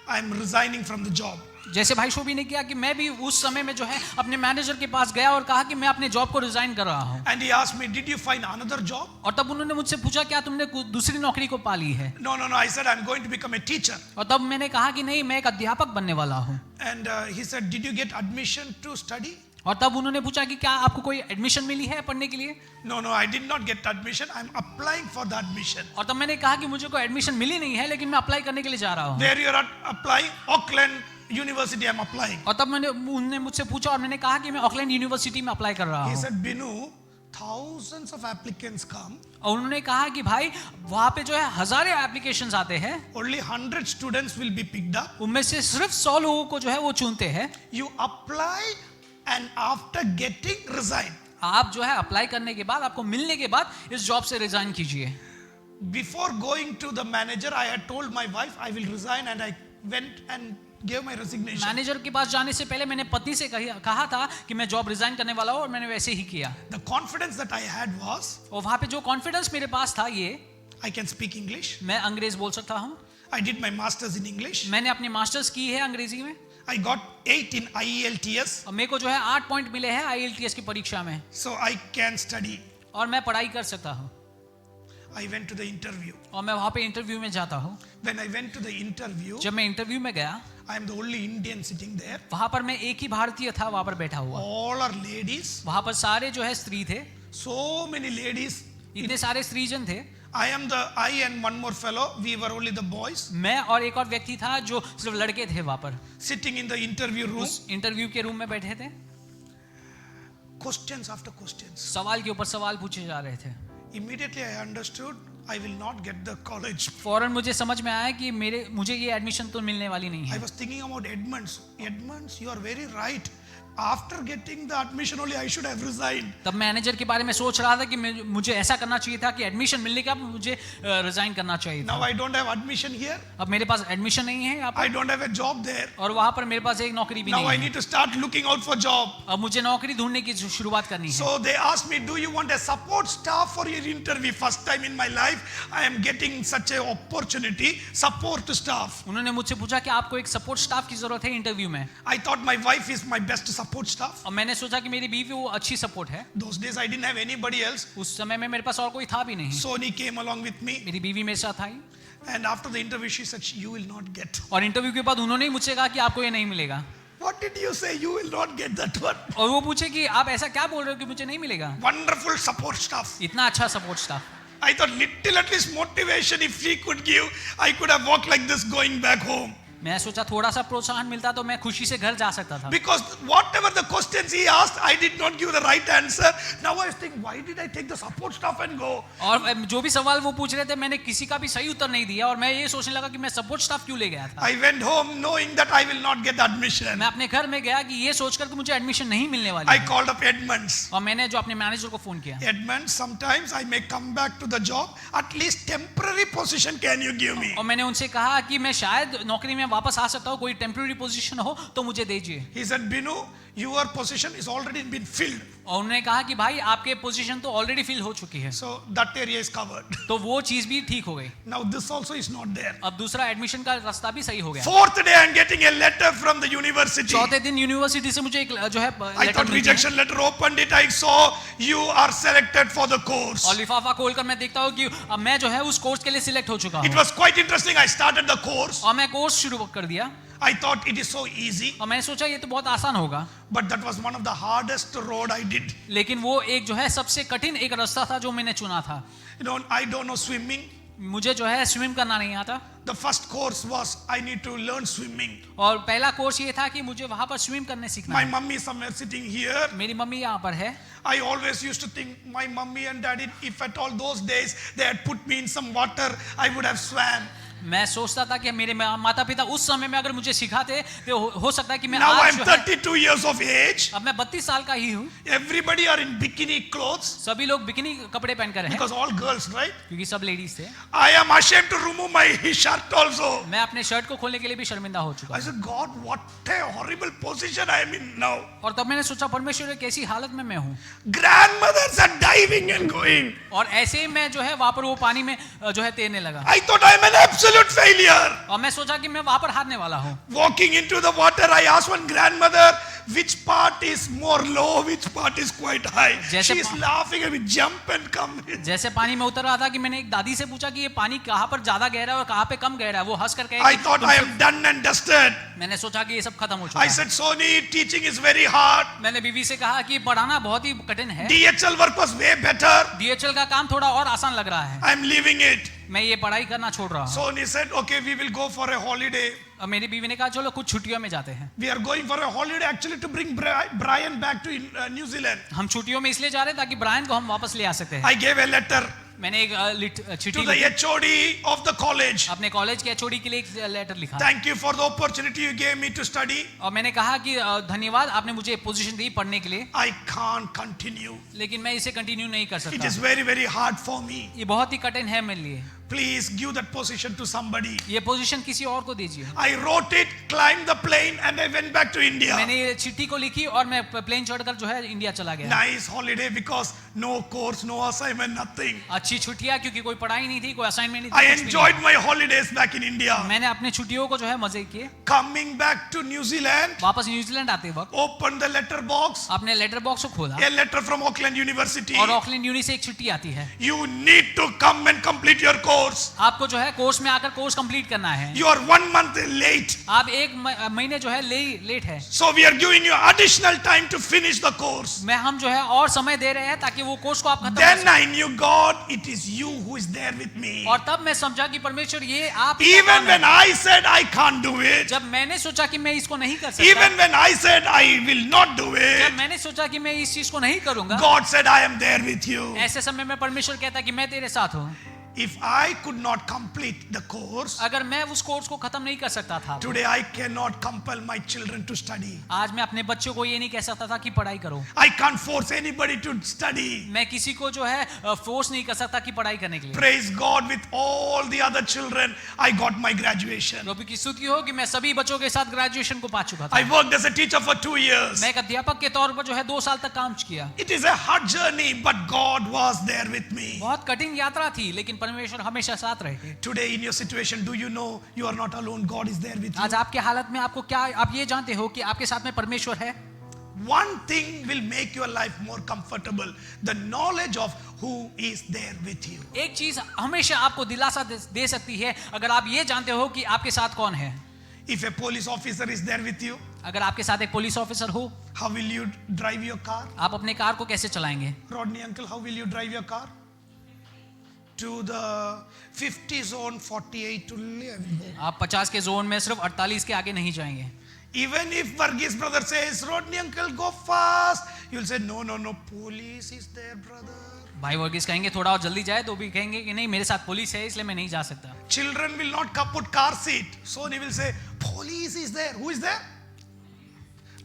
S1: I'm resigning from the job.
S2: जैसे भाई शोभी ने किया कि मैं भी उस समय में जो है अपने मैनेजर के पास गया और कहा कि मैं अपने जॉब को रिजाइन कर रहा हूं।
S1: And he asked me, did you find another job?
S2: और तब उन्होंने मुझसे पूछा क्या तुमने दूसरी नौकरी को पा ली है?
S1: No. I said, I'm going to become a teacher.
S2: और तब मैंने कहा कि नहीं मैं एक अध्यापक बनने वाला हूं।
S1: And he said, did you get admission to study?
S2: और तब उन्होंने पूछा कि क्या आपको कोई एडमिशन मिली है पढ़ने के लिए?
S1: No, I did not get admission. I'm applying for the admission.
S2: और तब मैंने कहा कि मुझे कोई एडमिशन मिली नहीं है, लेकिन मैं अप्लाई करने के लिए जा रहा हूँ।
S1: There you are applying, Auckland University I'm applying.
S2: और तब उन्होंने मुझसे पूछा और मैंने कहा कि मैं ऑकलैंड यूनिवर्सिटी में अप्लाई कर रहा
S1: He
S2: हूँ।
S1: said, Binu, thousands of applicants come.
S2: और उन्होंने कहा कि भाई वहाँ पे जो है हजारों एप्लीकेशंस आते हैं,
S1: Only 100 students will be picked up.
S2: उनमें से सिर्फ 100 लोगों को जो है वो चुनते हैं।
S1: You apply and after getting resign.
S2: आप जो है अप्लाई करने के बाद, आपको मिलने के बाद इस जॉब से रिजाइन कीजिए।
S1: Before going to the manager, I had told my wife I will resign, and I went and gave my resignation.
S2: Manager के पास जाने से पहले मैंने पत्नी से कहा था कि मैं जॉब रिजाइन करने वाला हूँ, और मैंने वैसे ही किया।
S1: The confidence that I had was
S2: और वहाँ पे जो कॉन्फिडेंस मेरे पास था ये,
S1: I can speak English.
S2: मैं अंग्रेज बोल सकता हूँ।
S1: I did my masters in English.
S2: मैंने अपनी मास्टर्स की है अंग्रेजी में।
S1: I got 8 in IELTS.
S2: और मेरे को जो है 8 पॉइंट मिले हैं IELTS की परीक्षा में,
S1: So I can study.
S2: और मैं पढ़ाई कर सकता हूँ।
S1: I went to the interview.
S2: और मैं वहाँ पे इंटरव्यू में जाता हूँ।
S1: When I went to the interview,
S2: जब मैं इंटरव्यू में गया,
S1: I am the only Indian sitting there.
S2: वहाँ पर मैं एक ही भारतीय था वहाँ पर बैठा हुआ।
S1: All are ladies.
S2: वहाँ पर सारे जो है स्त्री थे,
S1: So many ladies.
S2: इतने सारे स्त्रीजन थे।
S1: I and one more fellow, we were only the boys
S2: मैं और एक और व्यक्ति था जो सिर्फ लड़के थे वहाँ पर।
S1: sitting in the interview room.
S2: उस इंटरव्यू के रूम में बैठे थे।
S1: Questions after questions.
S2: सवाल के ऊपर सवाल पूछे जा रहे थे।
S1: Immediately I understood I will not get the college.
S2: फौरन मुझे समझ में आया कि मुझे ये एडमिशन तो मिलने वाली नहीं
S1: I
S2: है।
S1: was thinking about Edmonds. Edmonds, you are very right. After getting the admission only I should have resigned.
S2: तब मैनेजर के बारे में सोच रहा था कि मुझे ऐसा करना चाहिए था कि एडमिशन मिलने के बाद मुझे रिजाइन करना चाहिए था।
S1: Now I don't have admission here.
S2: अब मेरे पास एडमिशन नहीं है यहाँ
S1: I
S2: पर,
S1: don't have a job there.
S2: और वहाँ पर मेरे पास एक नौकरी भी
S1: Now
S2: नहीं
S1: I
S2: है।
S1: need to start looking out for job.
S2: अब मुझे नौकरी ढूंढने की शुरुआत करनी है।
S1: So they asked me, do you want a support staff for your interview? First time in my life I am getting such a opportunity, support staff.
S2: उन्होंने मुझसे पूछा कि आपको एक सपोर्ट स्टाफ की जरूरत है इंटरव्यू में।
S1: I thought my wife is my best support staff.
S2: और मैंने सोचा कि मेरी बीवी वो अच्छी सपोर्ट है।
S1: Those days I didn't have anybody else.
S2: उस समय में मेरे पास और कोई था भी नहीं।
S1: Sony came along with me,
S2: मेरी बीवी मेरे साथ आई,
S1: and after the interview she said, you will not get.
S2: और इंटरव्यू के बाद उन्होंने ही मुझसे कहा कि आपको ये नहीं मिलेगा।
S1: What did you say? You will not get that one.
S2: और वो पूछे कि आप ऐसा क्या बोल रहे हो कि मुझे नहीं मिलेगा?
S1: Wonderful support staff.
S2: इतना अच्छा support staff.
S1: I thought little at least motivation if she could give, I could have walked like this going back home.
S2: मैं सोचा थोड़ा सा प्रोत्साहन मिलता तो मैं खुशी से घर जा सकता था।
S1: Because whatever the questions he asked, I did not give the right answer. Now I was thinking, why did I take the support staff and go?
S2: और जो भी सवाल वो पूछ रहे थे मैंने किसी का भी सही उत्तर नहीं दिया, और मैं ये सोचने लगा कि मैं सपोर्ट स्टाफ क्यों ले गया था।
S1: I went home knowing that I will not get the admission.
S2: मैं अपने घर में गया कि ये सोचकर कि मुझे एडमिशन नहीं मिलने वाली
S1: I
S2: है।
S1: called up Edmonds.
S2: और मैंने जो अपने मैनेजर को फोन किया,
S1: Edmonds, sometimes I may come back to the job. At least temporary position can you give me?
S2: और मैंने उनसे कहा कि मैं शायद नौकरी में वापस आ सकता हूँ, कोई टेम्पररी पोजीशन हो तो मुझे दीजिए।
S1: He said, Binu, your position is already been filled.
S2: और उन्होंने कहा कि भाई आपके पोजीशन तो ऑलरेडी फिल हो चुकी है,
S1: So that area is covered.
S2: तो वो चीज भी ठीक हो गई।
S1: Now this also is not there.
S2: अब दूसरा एडमिशन का रास्ता भी सही हो गया।
S1: Fourth day I am getting a letter from the university.
S2: चौथे दिन यूनिवर्सिटी से मुझे एक जो है
S1: I
S2: लेटर
S1: thought
S2: मिलता है।
S1: rejection letter, opened it, I saw you are selected for the course.
S2: और लिफाफा खोलकर मैं देखता हूँ कि अब मैं जो है उस कोर्स के लिए सिलेक्ट हो चुका
S1: It
S2: हूँ,
S1: was quite interesting. I started the course.
S2: और मैं कोर्स शुरू कर दिया।
S1: I thought it is so easy,
S2: और मैंने सोचा ये तो बहुत आसान होगा,
S1: but that was one of the hardest road I did.
S2: लेकिन वो एक जो है सबसे कठिन एक रास्ता था जो मैंने चुना था।
S1: You know, I don't know swimming.
S2: मुझे जो है स्विम करना नहीं आता,
S1: The first course was I need to learn swimming.
S2: और पहला कोर्स ये था कि मुझे वहां पर स्विम करने सीखना
S1: My
S2: है।
S1: mummy is somewhere sitting here.
S2: मेरी मम्मी यहाँ पर है।
S1: I always used to think my mummy and daddy, if at all those days they had put me in some water, I would have swam.
S2: मैं सोचता था कि मेरे माता पिता उस समय में अगर मुझे सिखाते तो हो सकता है कि मैं
S1: Now
S2: आज
S1: I'm
S2: जो है,
S1: 32 years of age.
S2: अब मैं 32 साल का ही हूँ।
S1: Everybody are in bikini clothes
S2: सभी लोग बिकिनी कपड़े पहनकर हैं,
S1: because all girls, right?
S2: क्योंकि सब लेडीज थे।
S1: I am ashamed to remove my shirt also.
S2: मैं अपने शर्ट को खोलने के लिए भी शर्मिंदा हो चुका
S1: I
S2: हूँ।
S1: said, God, what a horrible position I am in now.
S2: और तब मैंने सोचा परमेश्वर कैसी हालत में मैं हूँ,
S1: Grandmothers are diving and going.
S2: और ऐसे ही मैं जो है वहां पर वो पानी में जो है तैरने लगा,
S1: I thought I am an absolute failure.
S2: और मैं सोचा कि मैं वहां पर हारने वाला हूँ।
S1: Walking into the water, I asked one grandmother, which part is more low, which part is quite high.
S2: जैसे
S1: She is laughing and we jump and come.
S2: जैसे पानी में उतर रहा था कि मैंने एक दादी से पूछा कि ये पानी कहाँ पर ज्यादा गहरा है और कहाँ पे कम गहरा है, वो हंस कर कहे
S1: I
S2: कि
S1: thought I am done and dusted.
S2: मैंने सोचा कि ये सब खत्म हो चुका
S1: I
S2: है।
S1: said, Sony, teaching is very hard.
S2: मैंने बीवी से कहा कि पढ़ाना बहुत ही कठिन है,
S1: DHL work was way better.
S2: DHL का काम थोड़ा और आसान लग रहा है,
S1: I am leaving it.
S2: मैं ये पढ़ाई करना छोड़ रहा हूँ।
S1: Sony said, okay, we will go for a holiday.
S2: और मेरी बीवी ने कहा चलो कुछ छुट्टियों में जाते हैं।
S1: We are going for a holiday actually to bring Brian back to New Zealand.
S2: हम छुट्टियों में इसलिए जा रहे हैं ताकि ब्रायन को हम वापस ले आ सकते हैं।
S1: I gave a letter
S2: मैंने एक
S1: to
S2: चिट्ठी
S1: the
S2: लिखी,
S1: HOD of the college.
S2: अपने कॉलेज के HOD के लिए एक लेटर लिखा
S1: Thank you for the opportunity you gave me to study.
S2: और मैंने कहा कि धन्यवाद आपने मुझे पोजीशन दी पढ़ने के लिए,
S1: I can't continue.
S2: लेकिन मैं इसे कंटिन्यू नहीं कर
S1: It
S2: सकता।
S1: is very, very hard for me.
S2: ये बहुत ही कठिन है मेरे लिए,
S1: Please give that position to somebody.
S2: ये पोजीशन किसी और को दीजिए।
S1: I wrote it, climbed the plane, and I went back to India.
S2: मैंने ये चिट्ठी को लिखी और मैं प्लेन चढ़कर जो है इंडिया चला गया।
S1: Nice holiday because no course, no assignment, nothing.
S2: अच्छी छुट्टियां, क्योंकि कोई पढ़ाई नहीं थी, कोई असाइनमेंट नहीं थी,
S1: I
S2: कुछ भी
S1: enjoyed my holidays back in India.
S2: नहीं। मैंने अपने छुट्टियों को जो है मजे किए।
S1: Coming back to New Zealand,
S2: वापस न्यूजीलैंड आते वक्त
S1: opened the letter box.
S2: अपने लेटर बॉक्स को खोला
S1: A letter from Auckland University.
S2: और ऑकलैंड यूनी से एक चिट्ठी आती है,
S1: You need to come and complete your course.
S2: आपको जो है कोर्स में आकर कोर्स कंप्लीट करना है।
S1: You are 1 month late.
S2: आप एक महीने जो है लेट है,
S1: So we are giving you additional time to finish the course.
S2: मैं हम जो है और समय दे रहे हैं ताकि वो कोर्स को आप खत्म कर
S1: Then
S2: सकें।
S1: I knew God, it is you who is there with me.
S2: और तब मैं समझा कि परमेश्वर ये आप ही का
S1: Even
S2: काम है।
S1: when I said I can't do it,
S2: जब मैंने सोचा कि मैं इसको नहीं कर सकता,
S1: even when I said I will not do
S2: जब
S1: it,
S2: मैंने सोचा कि मैं इस चीज को नहीं करूंगा,
S1: God said I am there with you.
S2: ऐसे समय में परमेश्वर कहता कि मैं तेरे साथ हूँ।
S1: If I could not complete the course,
S2: अगर मैं उस कोर्स को खत्म नहीं कर सकता था,
S1: today I cannot compel my children to study.
S2: आज मैं अपने बच्चों को ये नहीं कह सकता था कि पढ़ाई करो।
S1: I can't force anybody to study.
S2: मैं किसी को जो है फोर्स नहीं कर सकता कि पढ़ाई करने के लिए।
S1: Praise God, with all the other children, I got my graduation.
S2: प्रभु की स्तुति हो कि मैं सभी बच्चों के साथ ग्रेजुएशन को पा चुका
S1: I
S2: था।
S1: worked as a teacher for 2 years.
S2: मैं एक अध्यापक के तौर पर जो है 2 साल तक काम किया।
S1: It is a hard journey, but God was there with me.
S2: बहुत कठिन यात्रा थी, लेकिन परमेश्वर हमेशा साथ रहे।
S1: Today in your situation, do you know you are not alone? God is there with you.
S2: आज आपके हालत में आपको क्या, आप ये जानते हो कि आपके साथ में परमेश्वर है।
S1: One thing will make your life more comfortable: the knowledge of who is there with you.
S2: एक चीज हमेशा आपको दिलासा दे सकती है अगर आप ये जानते हो कि आपके साथ कौन है।
S1: If a police officer is there with you,
S2: अगर आपके साथ एक पुलिस ऑफिसर हो,
S1: how will you drive your car?
S2: आप अपने कार को कैसे चलाएंगे?
S1: Rodney uncle, how will you drive your car? To the 50 zone, 48 to live.
S2: आप 50 के जोन में सिर्फ 48 के आगे नहीं जाएंगे।
S1: Even if Varghese brother says, Rodney uncle, go fast, you'll say, no, no, no, police is there, brother.
S2: भाई वर्गीस कहेंगे थोड़ा और जल्दी जाए, तो भी कहेंगे कि नहीं मेरे साथ पुलिस है इसलिए मैं नहीं जा सकता।
S1: Children will not put car seat. Sony will say, police is there. Who is there?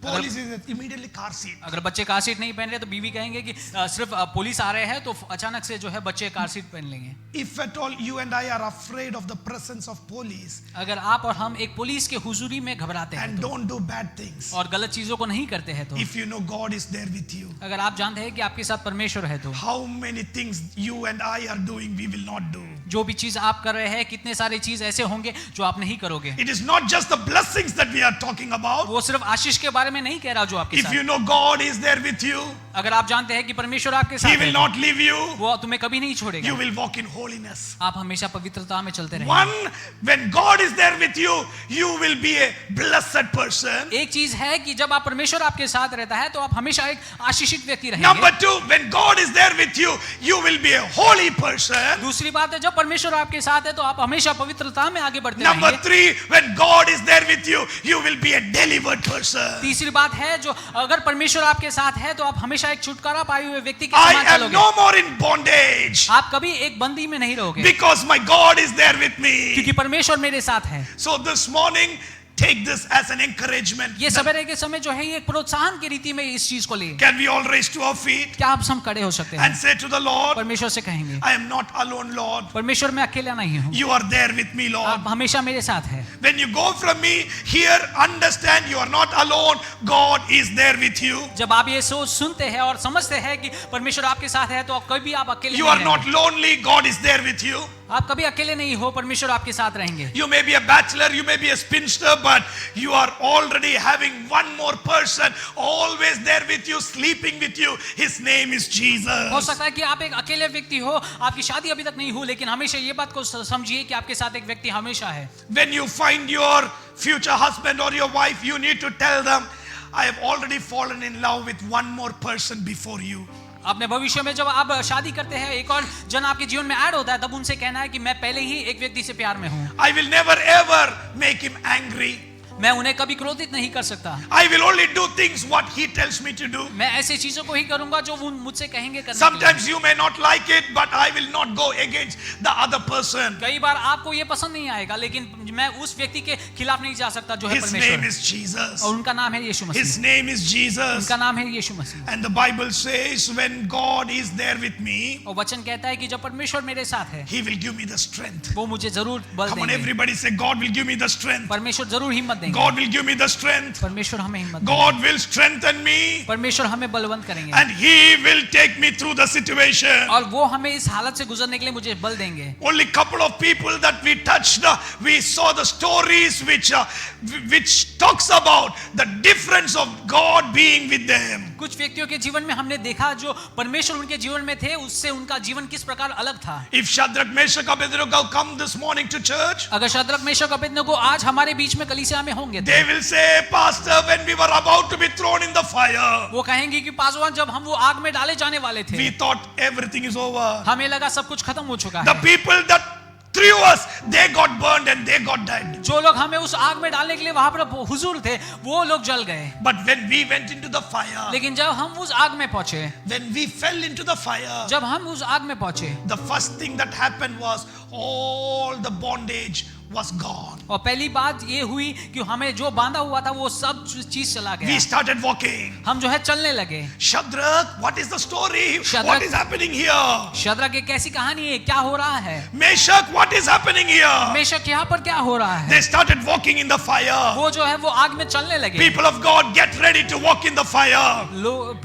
S1: Police is there. Immediately car seat.
S2: अगर बच्चे कार सीट नहीं पहन रहे तो बीवी कहेंगे कि सिर्फ पुलिस आ रहे हैं, तो अचानक से जो है बच्चे कार सीट पहन लेंगे।
S1: If at all you and I are afraid of the presence of police
S2: अगर आप और हम एक पुलिस के हुजूरी में घबराते हैं
S1: and don't do bad things,
S2: और गलत चीजों को नहीं करते हैं, तो
S1: if you know God is there with you,
S2: अगर आप जानते हैं कि आपके साथ परमेश्वर है, तो
S1: how many things you and I are doing we will not do.
S2: जो भी चीज आप कर रहे हैं, कितने सारे चीज ऐसे होंगे जो आप नहीं करोगे।
S1: It is not just the blessings that we are talking about.
S2: वो सिर्फ आशीष के बारे में नहीं कह रहा जो आपके
S1: If
S2: साथ।
S1: you know God is there with you,
S2: अगर आप जानते हैं कि परमेश्वर आपके
S1: He
S2: साथ
S1: will
S2: है,
S1: not leave you.
S2: वो तुम्हें कभी नहीं
S1: You
S2: छोड़ेगा।
S1: will walk in holiness.
S2: आप हमेशा पवित्रता में चलते रहेंगे।
S1: One, when God is there with you, you will be a blessed person.
S2: एक चीज है कि जब आप परमेश्वर आपके साथ रहता है तो आप हमेशा एक आशीषित व्यक्ति
S1: Number
S2: रहेंगे।
S1: 2, when God is there with you, you will be a holy person.
S2: दूसरी बात है जब परमेश्वर आपके साथ है तो आप हमेशा पवित्रता में आगे बढ़ते
S1: Number
S2: रहेंगे।
S1: 3, when God is there with you, you will be a delivered person.
S2: तीसरी बात है जो अगर परमेश्वर आपके साथ है तो आप हमेशा एक छुटकारा पाए हुए व्यक्ति के
S1: I
S2: समान
S1: am
S2: चलोगे।
S1: no more in bondage
S2: आप कभी एक बंदी में नहीं रहोगे,
S1: because my God is there with me.
S2: क्योंकि परमेश्वर मेरे साथ है।
S1: So this morning, take this as an encouragement.
S2: ये सवेरे के समय जो है ये एक प्रोत्साहन की रीति में इस चीज को ले।
S1: Can we all raise to our feet
S2: क्या आप हम खड़े हो सकते हैं
S1: and say to the Lord,
S2: परमेश्वर से कहेंगे,
S1: I am not alone, Lord.
S2: परमेश्वर मैं अकेला नहीं हूँ,
S1: You are there with me, Lord.
S2: आप हमेशा मेरे साथ है।
S1: When you go from me here, understand you are not alone. God is there with you.
S2: जब आप ये सोच सुनते हैं और समझते हैं कि परमेश्वर आपके साथ है तो कभी आप अकेले
S1: You
S2: नहीं
S1: are not
S2: रहेंगे।
S1: lonely. God is there with you.
S2: आप कभी अकेले नहीं हो, परमेश्वर आपके साथ रहेंगे।
S1: You may be a bachelor, you may be a spinster, but you are already having one more person always there with you, sleeping with you. His name is
S2: हो
S1: Jesus.
S2: सकता है कि आप एक अकेले व्यक्ति हो, आपकी शादी अभी तक नहीं हो, लेकिन हमेशा ये बात को समझिए कि आपके साथ एक व्यक्ति हमेशा है।
S1: When you find your future husband or your wife, you need to tell them, I have already fallen in love with one more person before you.
S2: अपने भविष्य में जब आप शादी करते हैं, एक और जन आपके जीवन में ऐड होता है, तब उनसे कहना है कि मैं पहले ही एक व्यक्ति से प्यार में हूँ।
S1: I will never ever make him angry.
S2: मैं उन्हें कभी क्रोधित नहीं कर सकता।
S1: I will only do things what he tells me to do.
S2: मैं ऐसी चीजों को ही करूंगा जो वो मुझसे कहेंगे करने के लिए।
S1: Sometimes you may not like it, but I will not go against the other person.
S2: कई बार आपको ये पसंद नहीं आएगा, लेकिन मैं उस व्यक्ति के खिलाफ नहीं जा सकता जो है
S1: His name
S2: परमेश्वर,
S1: is Jesus.
S2: और उनका नाम है यीशु मसीह।
S1: His name is Jesus.
S2: उनका नाम है यीशु मसीह।
S1: And the Bible says when God is there with me,
S2: और वचन कहता है कि जब परमेश्वर मेरे साथ है,
S1: He will give me the strength.
S2: वो मुझे जरूर बल
S1: Come on,
S2: देंगे।
S1: everybody say, God will give me the strength.
S2: परमेश्वर जरूर हिम्मत देंगे।
S1: God will give me the strength.
S2: परमेश्वर हमें हिम्मत देंगे।
S1: God will strengthen me.
S2: परमेश्वर हमें बलवंत करेंगे,
S1: And He will take me through the situation.
S2: और वो हमें इस हालत से गुजरने के लिए मुझे बल देंगे।
S1: Only couple of people that we touched, we saw the stories which talks about the difference of God being with them.
S2: कुछ व्यक्तियों के जीवन में हमने देखा जो परमेश्वर उनके जीवन में थे, उससे उनका जीवन किस प्रकार अलग था।
S1: If Shadrach, Meshach, Abednego come this morning to church,
S2: अगर शद्रक मेशक अबेदनगो आज हमारे बीच में कलीसिया में होंगे तो
S1: they will say, Pastor, when we were about to be thrown in the fire,
S2: वो कहेंगे कि पासवान जब हम वो आग में डाले जाने वाले थे,
S1: we thought everything is over.
S2: हमें लगा सब कुछ खत्म हो चुका
S1: The
S2: है।
S1: people that threw us, they got burned and they got dead.
S2: जो लोग हमें उस आग में डालने के लिए वहां पर हुजूर थे, वो लोग जल गए।
S1: But when we went into the fire,
S2: लेकिन जब हम उस आग में पहुंचे,
S1: when we fell into the fire,
S2: जब हम उस आग में पहुंचे,
S1: the first thing that happened was all the bondage was gone.
S2: और पहली बात ये हुई कि हमें जो बांधा हुआ था वो सब चीज चला
S1: We
S2: गया।
S1: started walking.
S2: हम जो है चलने लगे।
S1: Shadrach, what is the story?
S2: Shadrach-
S1: What is happening here?
S2: Shadrach एक कैसी कहानी है, क्या हो रहा है?
S1: Meshach, what is happening here?
S2: Meshach यहाँ पर क्या हो रहा है?
S1: They started walking in the fire.
S2: वो जो है वो आग में चलने लगे।
S1: People of God, get ready to walk in the fire.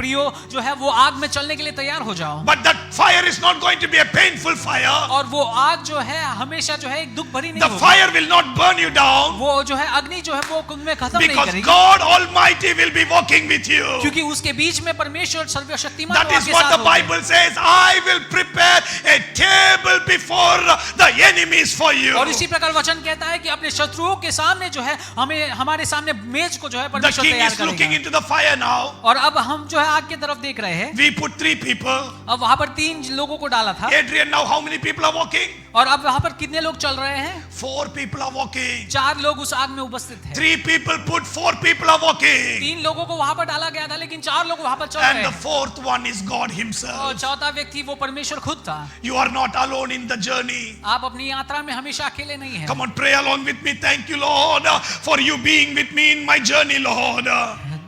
S2: प्रियो जो है वो आग में चलने के लिए तैयार हो जाओ।
S1: But that fire is not going to be a painful fire.
S2: और वो आग जो है हमेशा जो है एक दुख भरी नहीं
S1: The
S2: होगी।
S1: fire will not burn you down,
S2: वो जो है अग्नि जो है वो कुंड में खत्म नहीं
S1: because
S2: करेगी,
S1: God Almighty will be walking with you.
S2: क्योंकि उसके बीच में परमेश्वर सर्वशक्तिमान
S1: That is
S2: आपके
S1: what
S2: साथ
S1: the
S2: होगा।
S1: Bible says. I will prepare a table before the enemies for you.
S2: और इसी प्रकार वचन कहता है कि अपने शत्रुओं के सामने जो है हमें हमारे सामने मेज को जो है
S1: The
S2: परमेश्वर
S1: king
S2: तैयार
S1: is looking
S2: करेगा।
S1: into the fire now.
S2: और अब हम जो है आग की तरफ देख रहे हैं।
S1: We put 3 people.
S2: अब वहां पर 3 लोगों को डाला था,
S1: Adrian, now how many people are walking?
S2: और अब वहां पर कितने लोग चल रहे हैं?
S1: 4 people are walking.
S2: 4 लोग उस आग में उपस्थित हैं।
S1: 3 people put, 4 people are walking.
S2: 3 लोगों को वहां पर डाला गया था, लेकिन 4 लोग वहां पर चल
S1: And
S2: रहे
S1: the
S2: हैं।
S1: 4th one is God
S2: और
S1: Himself.
S2: चौथा व्यक्ति वो परमेश्वर खुद था।
S1: You are not alone in the journey.
S2: आप अपनी यात्रा में हमेशा अकेले नहीं हैं।
S1: Come on, pray along with me. Thank you, Lord, for you being with me in my journey, Lord.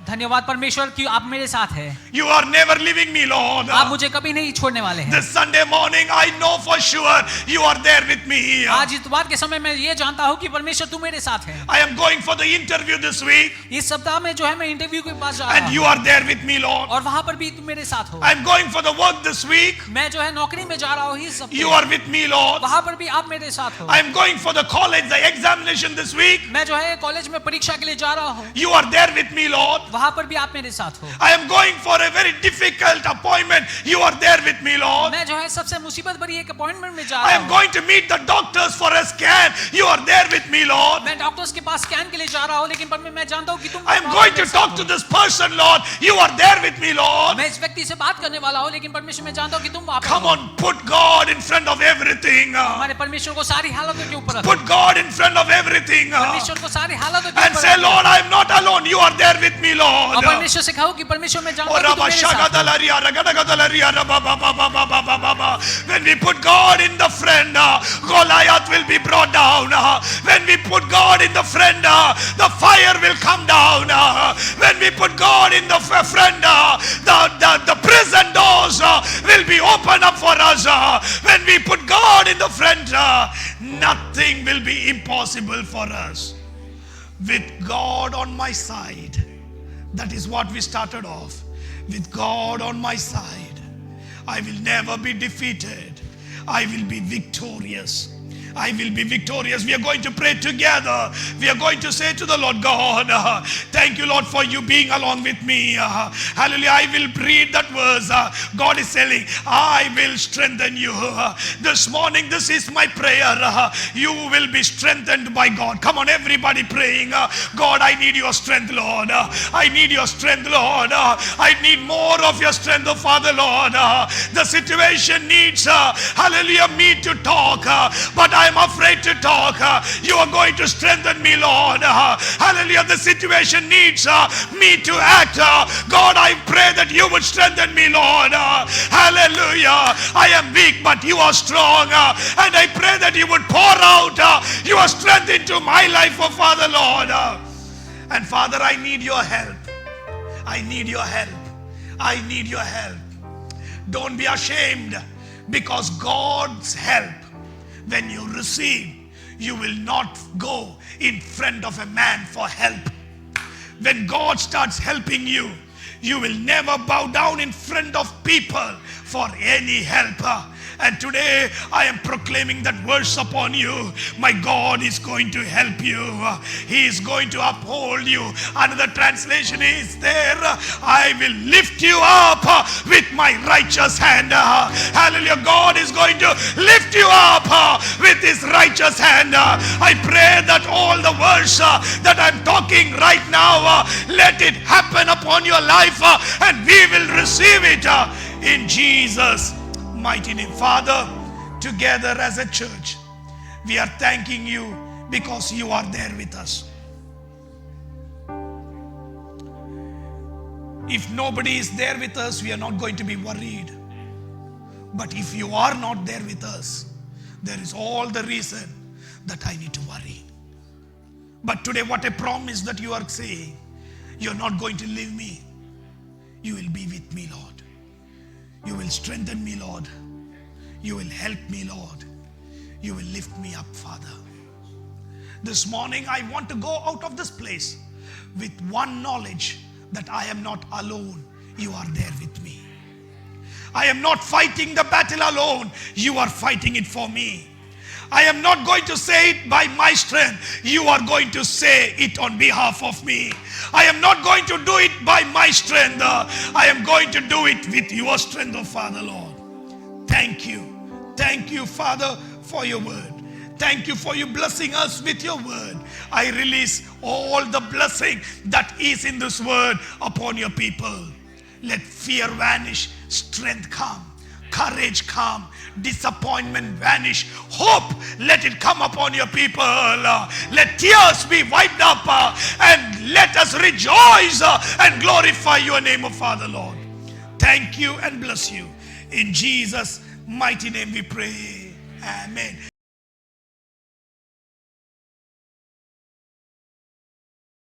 S2: धन्यवाद परमेश्वर कि आप मेरे साथ हैं।
S1: You are never leaving me, Lord.
S2: आप मुझे कभी नहीं छोड़ने वाले हैं।
S1: This Sunday morning, I know for sure you are there with me.
S2: आज इतवार के समय मैं ये जानता हूँ कि परमेश्वर तू मेरे साथ है।
S1: I am going for the interview this week,
S2: इस सप्ताह में जो है मैं इंटरव्यू के पास जा रहा
S1: and
S2: हूँ,
S1: you are there with me, Lord.
S2: और वहां पर भी तू मेरे साथ हो।
S1: I am going for the work this week.
S2: मैं जो है नौकरी में जा रहा हूँ इस
S1: You
S2: सप्ताह,
S1: are with me, Lord.
S2: वहां पर भी आप मेरे साथ हो।
S1: I am going for the college, the examination this week.
S2: मैं जो है कॉलेज में परीक्षा के लिए जा रहा हूँ,
S1: You are there with me, Lord.
S2: वहां पर भी आप मेरे साथ हो।
S1: I am going for a very difficult appointment. You are there with me, Lord.
S2: मैं जो है सबसे मुसीबत भरी एक अपॉइंटमेंट में जा
S1: I
S2: रहा
S1: am
S2: हूँ।
S1: going to meet the doctors for a scan. You are there with me, Lord.
S2: मैं डॉक्टर्स के पास स्कैन के लिए जा रहा हूँ, लेकिन पर मैं जानता हूँ कि तुम
S1: I am
S2: वहाँ
S1: going
S2: पर
S1: to
S2: मेरे
S1: talk
S2: साथ
S1: to
S2: हो।
S1: this person, Lord. You are there with me, Lord.
S2: मैं इस व्यक्ति से बात करने वाला हूँ, लेकिन परमेश्वर मैं जानता हूँ कि तुम वहाँ पर
S1: Come
S2: हो।
S1: on, put God in front of everything.
S2: हमारे परमेश्वर को सारी हालतों के ऊपर रखो।
S1: Put God in front of everything.
S2: परमेश्वर को सारी हालतों के
S1: And
S2: ऊपर
S1: say,
S2: रखो।
S1: Lord, I am not alone. You are there with me, Lord.
S2: और परमेश्वर से कहो कि परमेश्वर मैं जानता हूँ कि तुम मेरे साथ हो।
S1: When we put God in the friend, Goliath will be brought down. When we put God in the friend, the fire will come down. When we put God in the friend, the prison doors will be opened up for us. When we put God in the friend, nothing will be impossible for us. With God on my side, that is what we started off. With God on my side, I will never be defeated. I will be victorious. I will be victorious. We are going to pray together. We are going to say to the Lord God, thank you, Lord, for you being along with me. Hallelujah. I will read that verse. God is saying, I will strengthen you. This morning, this is my prayer. You will be strengthened by God. Come on, everybody praying. God, I need your strength, Lord. I need your strength, Lord. I need more of your strength, oh Father, Lord. The situation needs, hallelujah, me to talk. But I am afraid to talk. You are going to strengthen me, Lord. Hallelujah. The situation needs me to act. God, I pray that you would strengthen me, Lord. Hallelujah. I am weak, but you are strong. And I pray that you would pour out your strength into my life, oh Father, Lord. And Father, I need your help. I need your help. I need your help. Don't be ashamed, because God's help, when you receive, you will not go in front of a man for help. When God starts helping you, you will never bow down in front of people for any help. And today I am proclaiming that verse upon you. My God is going to help you. He is going to uphold you. Another translation is there, I will lift you up with my righteous hand. Hallelujah. God is going to lift you up with his righteous hand. I pray that all the words that I'm talking right now, let it happen upon your life, and we will receive it in Jesus' mighty name. Father, together as a church, we are thanking you because you are there with us. If nobody is there with us, we are not going to be worried. But if you are not there with us, there is all the reason that I need to worry. But today, what a promise that you are saying. You're not going to leave me. You will be with me, Lord. You will strengthen me, Lord. You will help me, Lord. You will lift me up, Father. This morning, I want to go out of this place with one knowledge, that I am not alone. You are there with me. I am not fighting the battle alone. You are fighting it for me. I am not going to say it by my strength. You are going to say it on behalf of me. I am not going to do it by my strength. I am going to do it with your strength, oh Father, Lord. Thank you. Thank you, Father, for your word. Thank you for you blessing us with your word. I release all the blessing that is in this word upon your people. Let fear vanish, strength come, courage come, disappointment vanish, hope, let it come upon your people. Let tears be wiped up, and let us rejoice and glorify your name, O Father, Lord. Thank you and bless you. In Jesus' mighty name we pray. Amen.